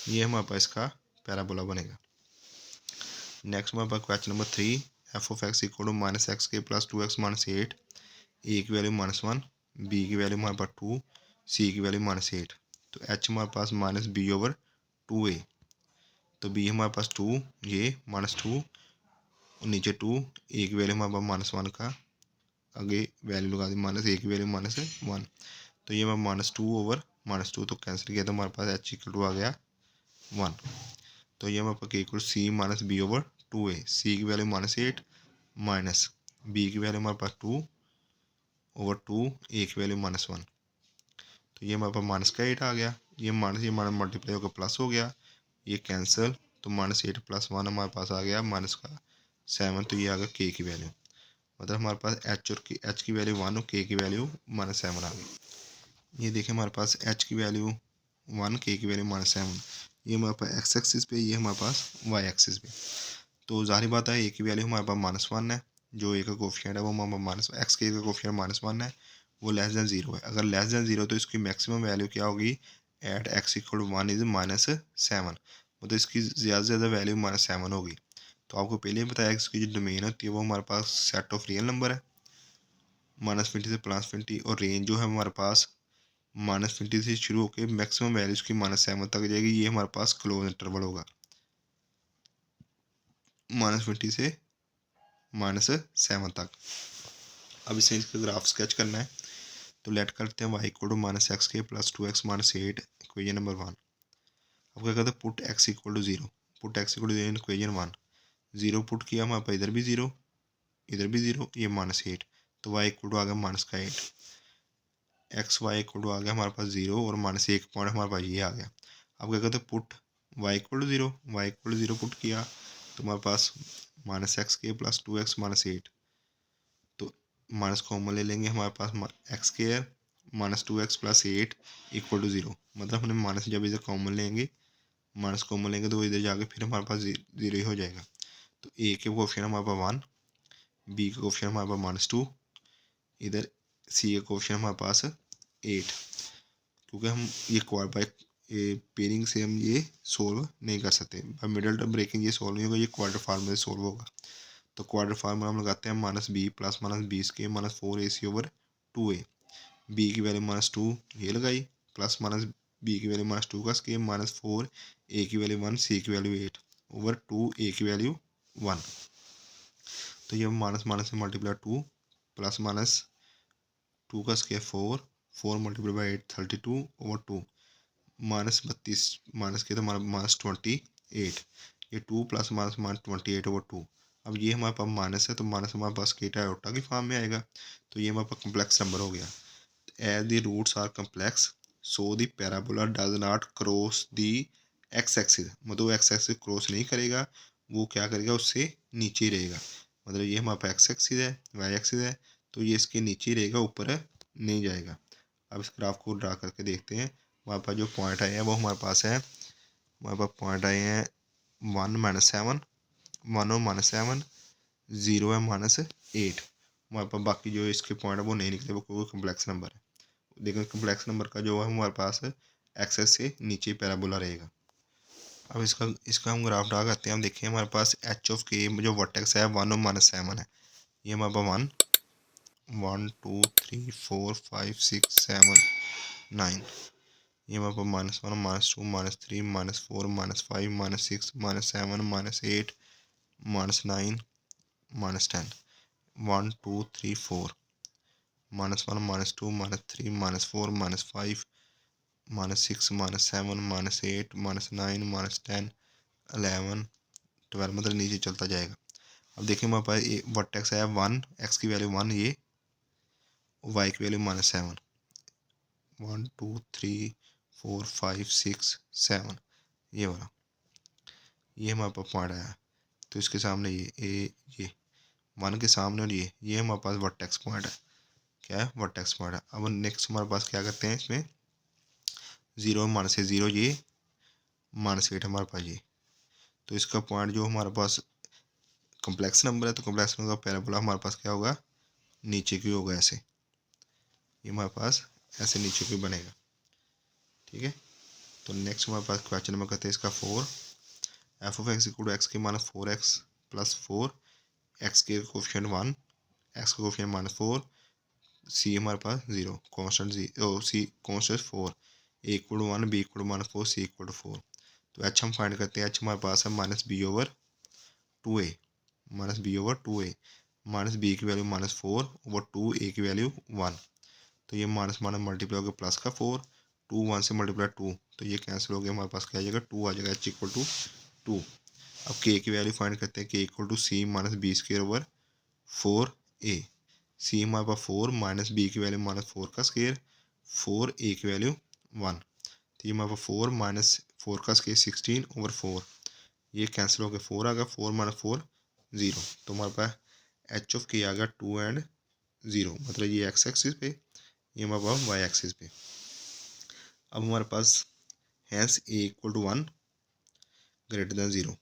ये हमारे पास इसका पैराबोला बनेगा। नेक्स्ट हमारे पास question number 3, F of x equal to -x² + 2x - 8। A की वैल्यू -1, बी की वैल्यू हमारे पास 2, सी की वैल्यू -8। तो एच हमारे पास -b/2a। तो बी हमारे पास 2, ये -2 और नीचे 2, ए की वैल्यू हमारे पास -1 का आगे वैल्यू लगा दी, -a की वैल्यू -1। तो ये मैं -2/-2 तो कैंसिल किया, तो हमारे पास एच इक्वल टू आ गया 1। तो ये हमारे पास के इक्वल C - b/2a। सी की वैल्यू -8 माइनस बी की वैल्यू हमारे पास 2/2, ए की वैल्यू -1। तो ये हमारे पास माइनस का 8 आ गया, ये माइनस मल्टीप्लाई होकर प्लस हो गया, ये कैंसिल। तो -8 + 1 हमारे पास आ गया -7। तो ये आ गया के की वैल्यू। मतलब हमारे पास एच की वैल्यू 1 और के की वैल्यू -7 आ गई। ये देखिए हमारे पास एच की वैल्यू 1, के की वैल्यू -7। ये हमारे पास एक्स एक्सिस पे, ये हमारे पास वाई एक्सिस पे। तो जाहिर बात है ए की वैल्यू हमारे पास -1 है, जो ए का कोफिशिएंट है वो हमारे पास माइनस एक्स के का कोफिशिएंट -1 है, वो लेस दैन 0 है। अगर लेस दैन 0 तो इसकी मैक्सिमम वैल्यू क्या होगी, at x equal to 1 is -7। मतलब इसकी ज़्यादा से ज़्यादा वैल्यू -7 होगी। तो आपको पहले ही बताया कि इसकी जो डोमेन होती है वो हमारे पास सेट ऑफ रियल नंबर है -20 से +20, और रेंज जो है हमारे पास -20 से शुरू होकर मैक्सिमम वैल्यू इसकी -7 तक जाएगी। ये हमारे पास क्लोज इंटरवल होगा -20 से -7 तक। अब इसे इसका ग्राफ स्केच करना है, तो लेट करते हैं y equal to -x² + 2x - 8, equation number 1। अब क्या करते हैं, put x equal to 0, put x equal to 0 in equation 1। 0 put किया हमारे पास, इधर भी 0, इधर भी 0, ये -8। तो y इक्वल टू आ गया -8। एक्स वाई इक्वल टू आ गया हमारे पास 0 और -1 पॉइंट हमारे पास ये आ गया। अब क्या करते हैं, put y equal to 0, y equal to 0 put किया तो हमारे पास -x² + 2x - 8। तो माइनस कॉमन ले लेंगे, हमारे पास x² -2x + 8 इक्वल टू 0। मतलब हमने माइनस जब इधर कॉमन लेंगे, माइनस कॉमन लेंगे तो इधर जाके फिर हमारे पास 0 ही हो जाएगा। तो ए के कोफिशिएंट हमारे पास 1, बी का कोफिशिएंट हमारे पास -2, इधर सी का कोफिशिएंट हमारे पास 8। क्योंकि हम ये क्वाड बाई पेयरिंग से हम ये सोल्व नहीं कर सकते, बाई मिडल टर्म ब्रेकिंग ये सोल्व नहीं होगा, ये क्वाड्रेटिक फार्मूला से सोल्व होगा। तो क्वाड्रेटिक फार्मूला हम लगाते हैं -b + -b² -4ac/2a। बी की वैल्यू -2 ये लगाई, प्लस माइनस बी की वैल्यू -2 का स्केयर -4, ए की वैल्यू 1, सी की वैल्यू 8 ओवर 2, ए की वैल्यू 1। तो ये माइनस माइनस से मल्टीप्लाई 2 प्लस माइनस 2 का square 4, 4 multiply by 8 32 over 2 -32 minus के तो -28, ये 2 प्लस माइनस -28 ओवर 2। अब ये हमारे पास माइनस है तो माइनस हमारे पास केटा आयोटा की फॉर्म में आएगा, तो ये हमारे पास कम्प्लेक्स नंबर हो गया। As the roots are complex so the parabola does not cross the x axis, मतलब एक्स एक्सिस क्रॉस नहीं करेगा, वो क्या करेगा उससे नीचे ही रहेगा। मतलब ये हमारे पास एक्स एक्सिस है, वाई एक्सिस है, तो ये इसके नीचे ही रहेगा, ऊपर नहीं जाएगा। अब इस ग्राफ को ड्रा करके देखते हैं। हमारे पास जो पॉइंट आए हैं वो हमारे पास है, हमारे पास पॉइंट आए हैं 1 -7, 1 और -7, 0 है -8। हमारे पास बाकी जो इसके पॉइंट है वो नहीं निकले, वो कोई कम्प्लेक्स नंबर है। लेकिन कम्प्लेक्स नंबर का जो है हमारे पास एक्सेस से नीचे पैराबोला रहेगा। अब इसका इसका हम ग्राफ ड्रा करते हैं। हम देखिए हमारे पास एच ऑफ के जो वर्टेक्स है 1 और -7 है। ये हमारे पास 1 2 3 4 5 6 7 9, ये हमारे पास -1 -2 -3 -4 -5 -6 -7 -8 -9 -10, 1 2 3 4 -1 -2 -3 -4 -5 -6 -7 -8 -9 -10 11 12, मतलब नीचे चलता जाएगा। अब देखिए हमारे पास ये वर्टेक्स है 1, एक्स की वैल्यू 1, ये वाई की वैल्यू -7, 1 2 3 4 5 6 7, ये वाला, ये हमारे पास पॉइंट आया। तो इसके सामने ये 1 के सामने और ये हमारे पास वर्टेक्स पॉइंट है। क्या है? वर्टेक्स पॉइंट है। अब नेक्स्ट हमारे पास क्या करते हैं, इसमें 0 -0, ये -8 हमारे पास ये। तो इसका पॉइंट जो हमारे पास कम्प्लेक्स नंबर है, तो कम्प्लेक्स नंबर का पैराबोला हमारे पास क्या होगा, नीचे की होगा ऐसे, ये हमारे पास ऐसे नीचे की बनेगा। ठीक है, तो नेक्स्ट हमारे पास क्वेश्चन नंबर कहते हैं इसका 4, f of x equal to x के -4x + 4, एक्स के कोफिशिएंट 1, एक्स का कोफिशिएंट -4, सी हमारे पास 0, constant c constant 4, a equal to 1, b equal to -4, c equal to 4। तो एच हम फाइंड करते हैं। एच हमारे पास है -b/2a, -b/2a, -b की वैल्यू -4/2, ए की वैल्यू 1। तो ये माइनस माइनस मल्टीप्लाई हो गया प्लस का 4, 2 1 से मल्टीप्लाई 2, तो ये कैंसिल हो गया, हमारे पास क्या आ जाएगा 2 आ जाएगा, एच इक्वल टू 2। अब के की वैल्यू फाइंड करते हैं, के इक्वल टू सी -b²/4a, सी हमारे पास 4 माइनस बी की वैल्यू -4 का स्केयर 4, ए की वैल्यू 1, तो ये हमारे पास 4 - 4 का स्केयर 16/4, ये कैंसिल हो गया, 4 आ गया, 4 - 4 0। तो हमारे पास एच ऑफ के आ गया 2 एंड 0, मतलब ये एक्स एक्सिस पे, ये हमारे पास वाई एक्सिस पे। अब हमारे पास hence A equal to 1 greater than 0,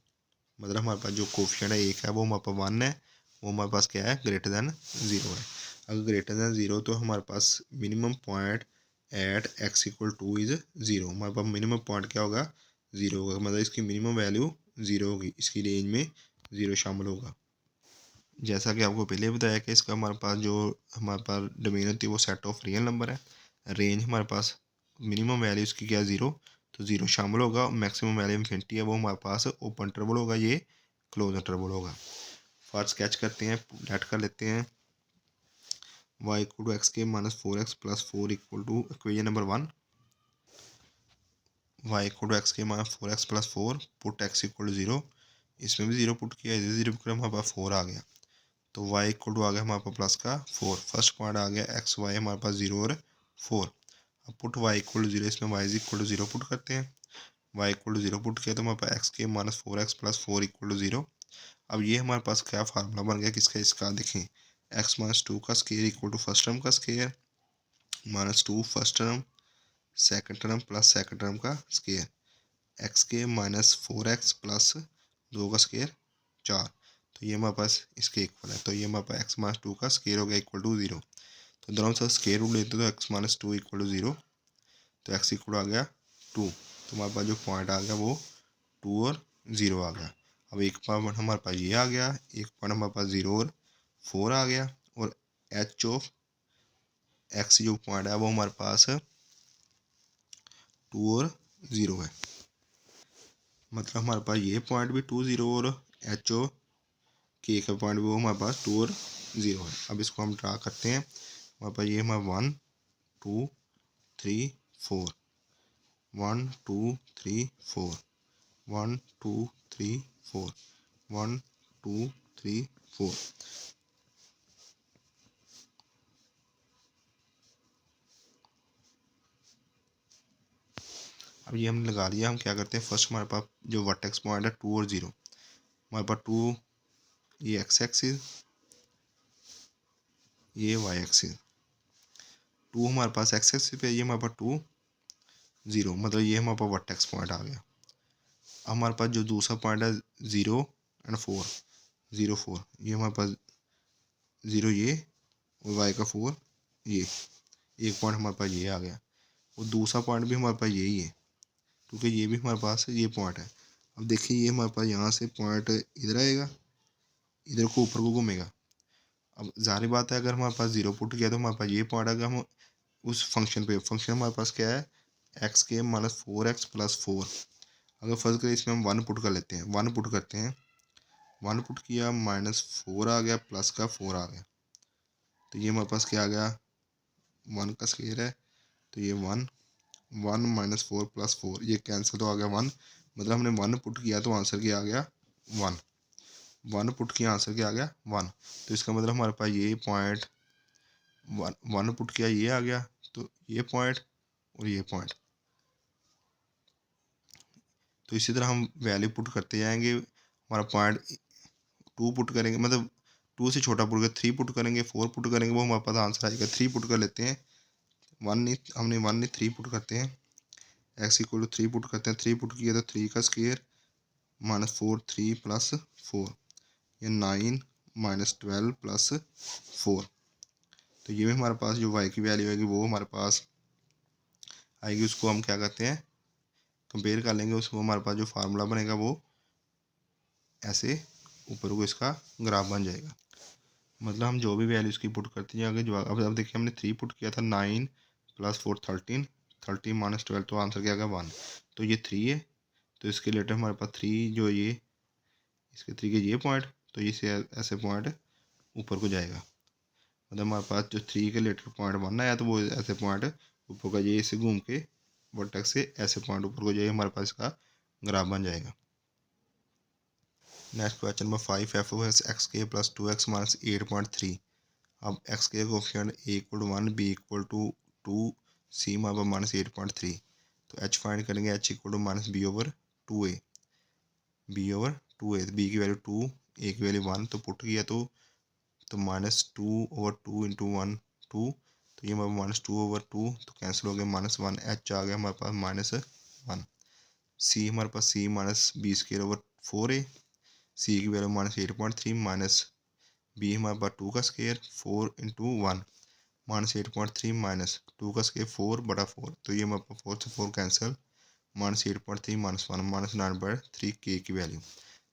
मतलब हमारे पास जो कोफिशिएंट है एक है वो हमारे पास 1 है, वो हमारे पास क्या है, ग्रेटर देन 0 है। अगर ग्रेटर देन 0 तो हमारे पास minimum point at x equal to is 0, हमारे पास मिनिमम पॉइंट क्या होगा, 0 होगा, मतलब इसकी मिनिमम वैल्यू 0 होगी, इसकी रेंज में 0 शामिल होगा। जैसा कि आपको पहले बताया कि इसका हमारे पास जो हमारे पास डोमेन होती है वो सेट ऑफ रियल नंबर है, रेंज हमारे पास मिनिमम वैल्यू इसकी क्या 0, तो 0 शामिल होगा, मैक्सिमम वैल्यू इन्फिनिटी है, वो हमारे पास ओपन इंटरवल होगा, ये क्लोज इंटरवल होगा। फर्स्ट स्केच करते हैं, लेट कर लेते हैं, y इक्वल टू एक्स के -4x + 4 equal to equation number 1, y equal to x के -4x + 4, put x equal to 0, इसमें भी 0 पुट किया, इधर 0 पुट किया, हमारे पास 4 आ गया। तो y इक्वल टू आ गया हमारे पास प्लस का 4, फर्स्ट पॉइंट आ गया एक्स वाई हमारे पास 0 और 4। अब पुट y इक्वल टू 0, इसमें y इक्वल टू 0 पुट करते हैं, y इक्वल टू 0 पुट किया तो हमारे पास x के -4x + 4 इक्वल टू 0। अब ये हमारे पास क्या फार्मूला बन गया किसका, इसका देखें, x -2 का square equal to first term का square -2 first term second term plus second term का स्केयर, एक्स के -4x + 2 का स्केयर 4, तो ये हमारे पास इसके इक्वल है। तो ये हमारे पास x -2 का स्केयर हो गया इक्वल टू 0, तो दोनों से स्केयर रूट लेते तो x -2 इक्वल टू 0, तो x इक्वल आ गया 2, तो हमारे पास जो पॉइंट आ गया वो 2 और 0 आ गया। अब एक पॉइंट हमारे पास ये आ गया, एक पॉइंट हमारे पास 0 और 4 आ गया, और एच ऑफ एक्स जो पॉइंट है वो हमारे पास 2 और 0 है, मतलब हमारे पास ये पॉइंट भी 2 0 और एच ओ के का पॉइंट भी वो हमारे पास 2 और 0 है। अब इसको हम ड्रा करते हैं। हमारे पास ये हमारा 1 2 3 4, 1 2 3 4, 1 2 3 4, 1 2 3 4। अब ये हमने लगा दिया। हम क्या करते हैं, फर्स्ट हमारे पास जो वर्टेक्स पॉइंट है 2 और 0, हमारे पास 2 ये एक्स एक्सिस, ये वाई एक्सिस। 2 हमारे पास एक्स एक्सिस पे, ये हमारे पास 2 0, मतलब ये हमारे पास वर्टेक्स पॉइंट आ गया। हमारे पास जो दूसरा पॉइंट है 0 एंड 4, 0 4, ये हमारे पास 0 ये और वाई का 4 ये, एक पॉइंट हमारे पास ये आ गया। और दूसरा पॉइंट भी हमारे पास यही है, क्योंकि ये भी हमारे पास ये पॉइंट है। अब देखिए ये हमारे पास यहाँ से पॉइंट इधर आएगा, इधर को ऊपर को घूमेगा। अब जाहिर बात है, अगर हमारे पास 0 पुट किया तो हमारे पास ये पॉइंट आएगा। हम उस फंक्शन पे, फंक्शन हमारे पास क्या है, एक्स के माइनस 4x प्लस 4। अगर फर्स्ट करें इसमें हम 1 पुट कर लेते हैं, 1 पुट करते हैं, 1 पुट किया, -4 आ गया, प्लस का 4 आ गया। तो ये हमारे पास क्या आ गया, 1 का स्क्वायर है, तो ये 1 1 -4 प्लस 4, ये कैंसिल तो आ गया 1, मतलब हमने 1 पुट किया तो आंसर क्या आ गया 1, 1 पुट किया आंसर क्या आ गया 1। तो इसका मतलब हमारे पास ये पॉइंट 1 पुट किया ये आ गया, तो ये पॉइंट और ये पॉइंट। तो इसी तरह हम वैल्यू पुट करते जाएंगे। हमारा पॉइंट 2 पुट करेंगे, मतलब 2 से छोटा पुट कर 3 पुट करेंगे, 4 पुट करेंगे, वो हमारे पास आंसर आएगा। 3 पुट कर लेते हैं, 1 नहीं, हमने 1 नहीं 3 पुट करते हैं। एक्स इक्वल टू 3 पुट करते हैं, 3 पुट किया तो 3 का स्क्वायर -4 3 प्लस 4, ये 9 -12 प्लस 4। तो ये भी हमारे पास जो वाई की वैल्यू आएगी वो हमारे पास आएगी। उसको हम क्या करते हैं, कंपेयर कर लेंगे, उसको हमारे पास जो फार्मूला बनेगा वो ऐसे ऊपर को इसका ग्राफ बन जाएगा। मतलब हम जो भी वैल्यू इसकी पुट करते हैं आगे जो, अब देखिए हमने 3 पुट किया था, 9 प्लस 4 13, 13 -12, तो आंसर क्या आ गया 1। तो ये 3 है, तो इसके रिलेटेड हमारे पास 3 जो ये इसके 3 के ये पॉइंट, तो इसे ऐसे पॉइंट ऊपर को जाएगा। मतलब हमारे पास जो 3 के रिलेटेड पॉइंट 1 आया, तो वो ऐसे पॉइंट ऊपर का ये इसे घूम के वर्टेक्स से ऐसे पॉइंट ऊपर को जाएगा, हमारे पास इसका ग्राफ बन जाएगा। Next question number 5, f o s x के प्लस 2x माइनस 8.3। अब एक्स के coefficient A equal to 1, b equal to 2, सी हमारे पास -8.3। तो एच फाइंड करेंगे, h equal to -b/2a, b/2a, b की वैल्यू 2, ए की वैल्यू 1, तो पुट किया तो -2/2 इंटू 1 2, तो ये हमारे -2/2, तो कैंसिल हो गया, -1, एच आ गया हमारे पास -1। सी हमारे पास c -b²/4a, सी की वैल्यू -8.3, माइनस बी हमारे पास 2 का स्क्वायर 4 इंटू 1, -8.3 माइनस 2 का स्क्वायर 4/4, तो ये हमारे पास 4 से 4 कैंसिल, -8.3 -1 -9/3 के की वैल्यू।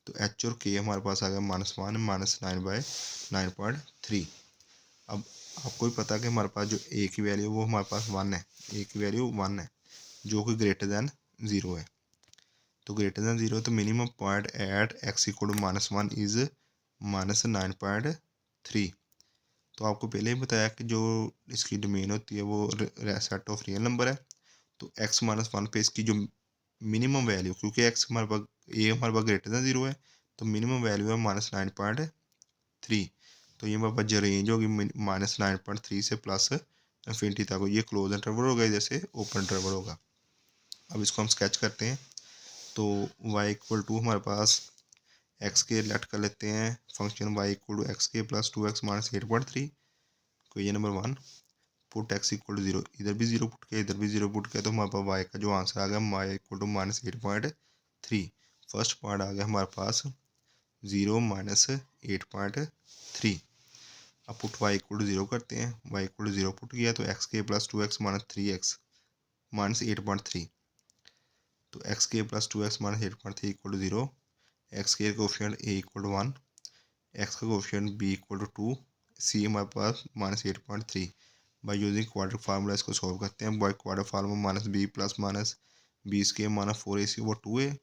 तो एच और के हमारे पास आ गया -1 -9/9.3। अब आपको भी पता है कि हमारे पास जो ए की वैल्यू वो हमारे पास 1 है, ए की वैल्यू 1 है, जो कि ग्रेटर दैन 0 है। तो ग्रेटर दैन 0 तो minimum point at x equal to -1 is -9.3। तो आपको पहले ही बताया कि जो इसकी डोमेन होती है वो सेट ऑफ रियल नंबर है। तो x-1 पे इसकी जो मिनिमम वैल्यू, क्योंकि एक्स हमारे पास ए हमारे पास ग्रेटर दैन 0 है, तो मिनिमम वैल्यू है -9.3। तो ये हमारे पास जो रेंज होगी -9.3 से प्लस इन्फिनिटी तक, ये क्लोज इंटरवल होगा, इधर से ओपन इंटरवल होगा। अब इसको हम स्केच करते हैं। तो y इक्वल टू हमारे पास एक्स के लेट कर लेते हैं function y equal to x के plus 2x minus 8.3। Question number 1, put x equal to 0, इधर भी 0 पुट किया, इधर भी 0 पुट किया, तो हमारे पास y का जो आंसर आ गया y equal to -8.3। First point आ गया हमारे पास 0 -8.3। अब पुट y इक्वल टू 0 करते हैं, y इक्वल टू 0 पुट किया तो एक्स के plus 2x minus 3x minus 8.3, तो एक्स के plus 2x minus 8.3 equal to 0। X के coefficient A equal to 1, x का कोफिशिएंट बी इक्वल टू 2, सी हमारे पास -8.3। बाय यूजिंग क्वाड्रेटिक फार्मूला इसको सॉल्व करते हैं। By quadratic formula minus B plus minus B square minus 4ac वो 2a,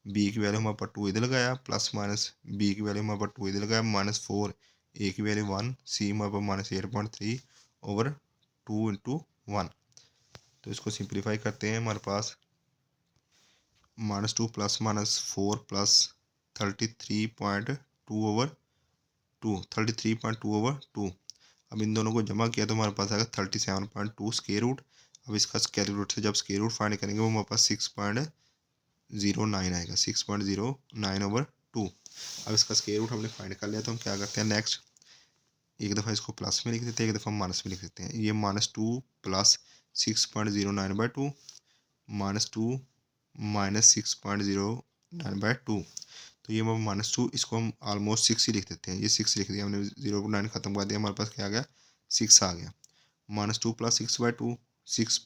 B की value हमारे पास 2 इधर लगाया प्लस माइनस बी की वैल्यू हमारे पास 2 इधर लगाया माइनस 4, ए की वैल्यू 1, सी हमारे पास माइनस 8.3 ओवर 2 इंटू 1। तो इसको सिंप्लीफाई करते हैं, हमारे पास -2 प्लस -4 प्लस 33.2 ओवर 2, 33.2 ओवर 2। अब इन दोनों को जमा किया तो हमारे पास आएगा 37.2 स्क्वायर रूट। अब इसका स्क्वायर रूट से जब स्क्वायर रूट फाइंड करेंगे वो हमारे पास 6.09 आएगा, 6.09 ओवर 2। अब इसका स्क्वायर रूट हमने फाइंड कर लिया तो हम क्या करते हैं नेक्स्ट, एक दफ़ा इसको प्लस में लिख देते हैं, एक दफ़ा माइनस में लिख देते हैं। ये -2 प्लस 6.09/2 -2 माइनस 6.09/2। तो ये -2 इसको हम ऑलमोस्ट 6 ही लिख देते हैं, ये 6 लिख दिया हमने, 0.9 खत्म कर दिया, हमारे पास क्या आ गया 6 आ गया। -2 प्लस 6/2, 6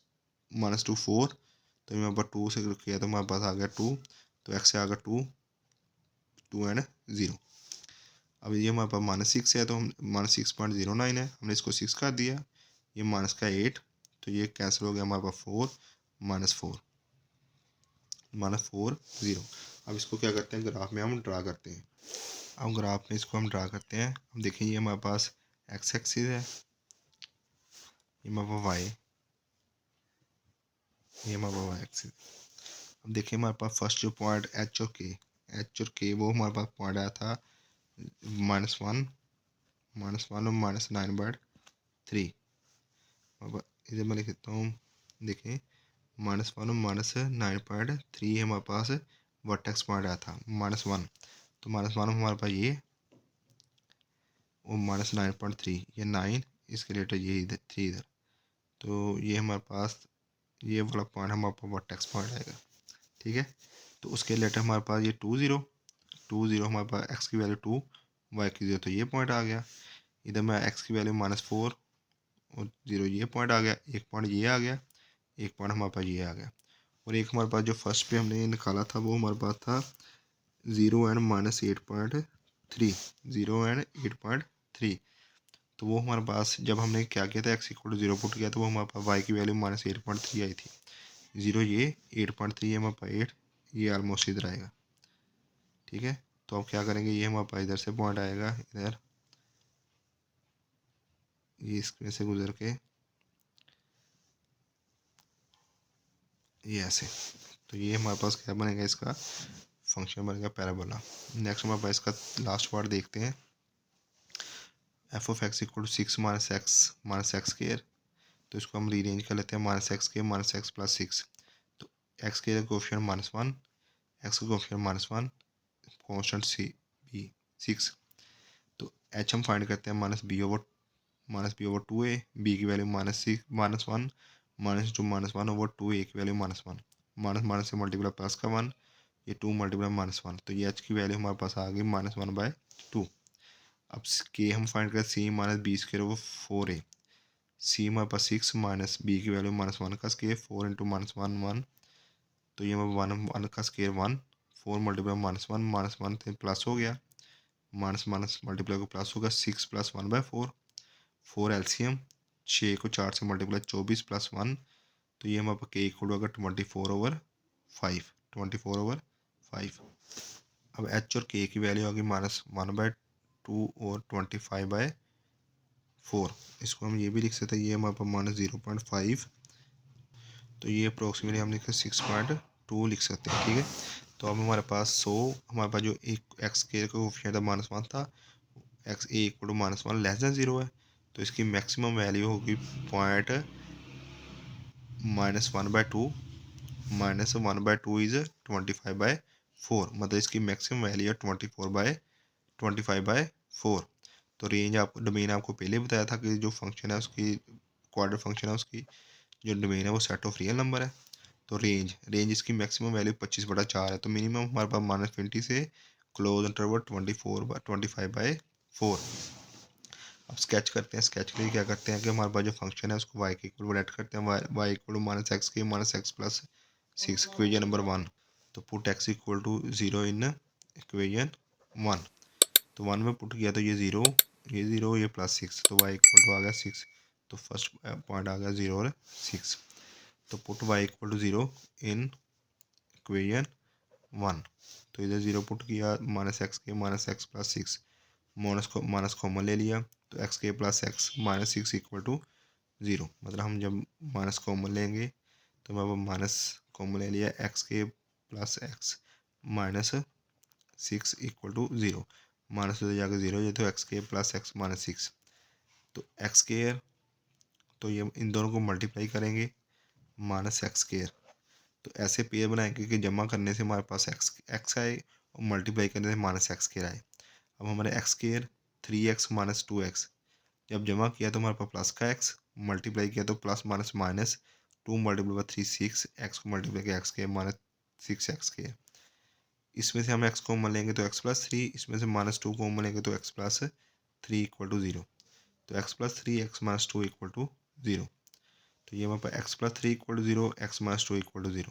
-2 4, तो हमारे पास 2 से किया तो हमारे पास आ गया 2, तो x से आ गया 2 एंड 0। अब ये हमारे पास -6 है तो हम -6.09 है, हमने इसको 6 कर दिया, ये माइनस का 8, तो ये कैंसिल हो गया हमारे पास 4 -4 0। अब इसको क्या करते हैं ग्राफ में हम ड्रा करते हैं। अब ग्राफ में इसको हम ड्रा करते हैं। अब देखिए ये हमारे पास एक्स एक्सिस है, ये हमारे पास वाई, ये हमारे पास वाई एक्सिस। अब देखिए हमारे पास फर्स्ट जो पॉइंट एच और के वो हमारे पास पॉइंट आया था -1 और -9/3। अब इधर मैं लिख देता हूँ, देखें -1 और -9/3 हमारे पास वर्टेक्स पॉइंट आया था -1, तो -1 हमारे पास ये और -9.3, ये 9 इसके रिलेटेड ये इधर 3 इधर, तो ये हमारे पास ये वाला पॉइंट हमारे पास वर्टेक्स पॉइंट आएगा, ठीक है। तो उसके रिलेटेड हमारे पास ये 2 0 हमारे पास एक्स की वैल्यू 2 वाई की 0, तो ये पॉइंट आ गया। इधर मैं एक्स की वैल्यू -4 और 0 ये पॉइंट आ गया, एक पॉइंट ये आ गया, एक पॉइंट हमारे पास ये आ गया, और एक हमारे पास जो फर्स्ट पे हमने निकाला था वो हमारे पास था 0 एंड -8.3, 0 एंड 8.3। तो वो हमारे पास जब हमने क्या किया था x=0 पुट किया तो वो हमारे पास y की वैल्यू -8.3 आई थी, 0 ये 8.3 हमारे पास 8, ये ऑलमोस्ट इधर आएगा, ठीक है। तो अब क्या करेंगे, ये हमारे पास इधर से पॉइंट आएगा, इधर ये इसमें से गुजर के ये ऐसे, तो ये हमारे पास क्या बनेगा, इसका फंक्शन बनेगा पैराबोला। नेक्स्ट हमारे पास इसका लास्ट पार्ट देखते हैं, f(x)=6 - x स्क्वायर, तो इसको हम रीअरेंज कर लेते हैं -x² - x प्लस 6, तो x के कोफिशिएंट -1, x का कोफिशिएंट -1, कॉन्स्टेंट सी बी 6, तो h हम फाइंड करते हैं -b/2a, b की वैल्यू -1 -2 -1 ओवर 2, a की वैल्यू -1, माइनस से मल्टीप्लाई प्लस का 1, ये 2 मल्टीप्लाई -1, तो ये h की वैल्यू हमारे पास आ गई -1/2। अब के हम फाइंड करें c -b² वो 4a, सी हमारे पास 6 माइनस बी की वैल्यू -1 का स्क्वायर 4 इंटू -1 1, तो ये हमारे 1 का स्क्वायर 1, 4 मल्टीप्लाई -1 से प्लस हो गया, माइनस माइनस मल्टीप्लाई को प्लस होगा, 6 + 1/4, 4 एलसीएम, 6 को 4 से मल्टीप्लाई 24 + 1, तो ये हमारे पास के इक्वल होगा 24/5, 24/5। अब एच और के की वैल्यू होगी -1/2 और 25/4, इसको हम ये भी लिख सकते हैं, ये हमारे पास -0.5, तो ये अप्रोक्सीमेटली हम लिख 6.2 लिख सकते हैं, ठीक है। तो अब हमारे पास हमारे पास जो एक एक्स के कोफिशिएंट था -1 था, एक्स a = -1 <0 है, तो इसकी मैक्सिमम वैल्यू होगी पॉइंट -1/2, -1/2 इज़ 25/4, मतलब इसकी मैक्सिमम वैल्यू है 25/4। तो रेंज आपको डोमेन आपको पहले बताया था कि जो फंक्शन है उसकी क्वाड्रेटिक फंक्शन है उसकी जो डोमेन है वो सेट ऑफ रियल नंबर है। तो रेंज इसकी मैक्सिमम वैल्यू 25/4 है, तो मिनिमम हमारे पास -20 से क्लोज इंटरवल 25/4। अब स्केच करते हैं, स्केच के लिए क्या करते हैं कि हमारे पास जो फंक्शन है उसको y के इक्वल लेट करते हैं, y = -x² - x plus 6, equation number 1, तो पुट x = 0 इन इक्वेशन 1, तो 1 में पुट किया तो ये 0 ये प्लस 6, तो y = आ गया 6, तो फर्स्ट पॉइंट आ गया 0 और 6। तो put y equal to 0 in equation 1। तो इधर 0 पुट किया, माइनस एक्स के minus x plus 6, minus common ले लिया, तो एक्स के plus x minus 6 equal to 0। मतलब हम जब माइनस कॉमन लेंगे तो मैं माइनस कॉमन ले लिया, एक्स के plus x minus 6 equal to 0। Minus उधर जाकर 0 ये, तो एक्स के प्लस एक्स माइनस 6। तो एक्स स्केयर, तो ये इन दोनों को मल्टीप्लाई करेंगे, माइनस एक्स स्केयर। तो ऐसे पेयर बनाएंगे कि जमा करने से हमारे पास एक्स आए और मल्टीप्लाई करने से माइनस एक्स स्केयर आए। अब हमारे x square 3x minus 2x, जब जमा किया तो हमारे पास प्लस का एक्स, मल्टीप्लाई किया तो plus minus minus 2 multiply by 3 6, x को मल्टीप्लाई किया एक्स के माइनस 6x के। इसमें से हम एक्स को लेंगे तो एक्स प्लस 3, इसमें से माइनस 2 को लेंगे तो एक्स प्लस 3 इक्वल टू 0। तो X plus 3 X minus 2 equal to 0। तो ये हमारे पास X plus 3 equal to 0, X minus 2 equal to 0,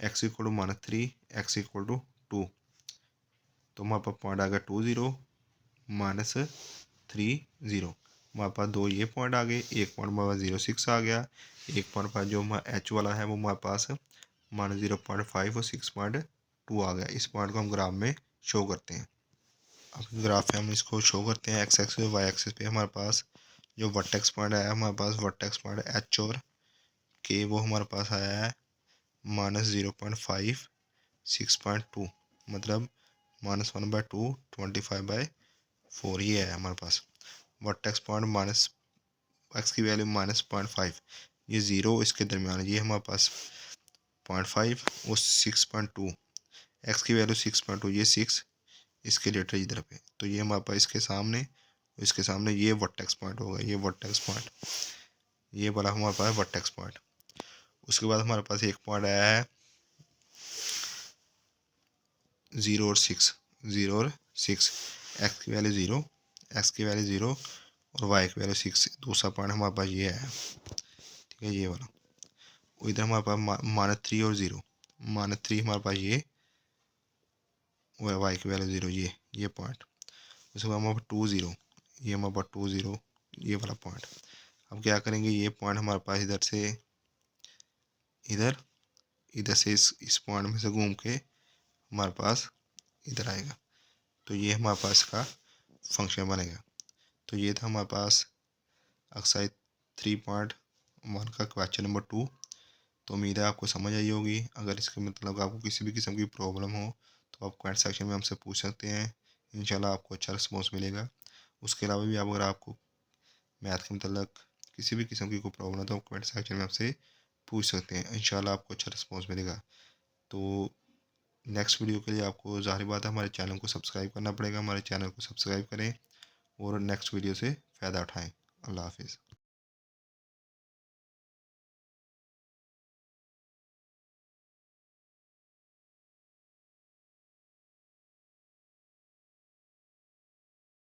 X equal to minus 3, X equal to 2। तो हमारे पास पॉइंट आ गया 2 0 माइनस 3 0। हमारे पास दो ये पॉइंट आ गए, एक पॉइंट हमारे पास 0 6 आ गया, एक पॉइंट पास जो हमारा एच वाला है वो हमारे पास माइनस 0.5 और 6.2 आ गया। इस पॉइंट को हम ग्राफ में शो करते हैं। अब ग्राफ में हम इसको शो करते हैं, एक्स एक्सिस वाई एक्सिस पे हमारे पास जो वर्टेक्स पॉइंट आया, हमारे पास वर्टेक्स पॉइंट एच और के, वो हमारे पास आया है माइनस 0.5 6.2, मतलब -1/2 25/4 ये है हमारे पास वर्टेक्स पॉइंट। माइनस एक्स की वैल्यू -0.5, ये 0 इसके दरमियान, ये हमारे पास 0.5 और 6.2, एक्स की वैल्यू 6.2, ये 6 इसके लेटर इधर पे, तो ये हमारे पास इसके सामने ये वर्टेक्स पॉइंट होगा, ये वर्टेक्स पॉइंट, ये वाला हमारे पास वर्टेक्स पॉइंट। उसके बाद हमारे पास एक पॉइंट आया है 0 और 6, 0 और 6, एक्स की वैल्यू 0, एक्स की वैल्यू 0 और वाई की वैल्यू 6। दूसरा पॉइंट हमारे पास ये है, ठीक है, ये वाला। इधर हमारे पास -3 और 0, -3 हमारे पास ये, वाई की वैल्यू 0, ये पॉइंट। उसके बाद हमारे पास 2 0, ये हमारे पास 2 0, ये वाला पॉइंट। अब क्या करेंगे, ये पॉइंट हमारे पास इधर से इधर से इस पॉइंट में से घूम के हमारे पास इधर आएगा, तो ये हमारे पास का फंक्शन बनेगा। तो ये था हमारे पास एक्सरसाइज 3.1 का क्वेश्चन नंबर 2। तो उम्मीद है आपको समझ आई होगी। अगर इसके मतलब आपको किसी भी किस्म की प्रॉब्लम हो तो आप कमेंट सेक्शन में हमसे पूछ सकते हैं, इंशाल्लाह आपको अच्छा रिस्पॉन्स मिलेगा। उसके अलावा भी अगर आपको मैथ के मतलब किसी भी किस्म की कोई प्रॉब्लम है तो आप कमेंट सेक्शन में हमसे पूछ सकते हैं, इंशाल्लाह आपको अच्छा रिस्पॉन्स मिलेगा। तो नेक्स्ट वीडियो के लिए आपको ज़ाहिर बात है हमारे चैनल को सब्सक्राइब करना पड़ेगा, हमारे चैनल को सब्सक्राइब करें और नेक्स्ट वीडियो से फ़ायदा उठाएँ। अल्लाह हाफिज़।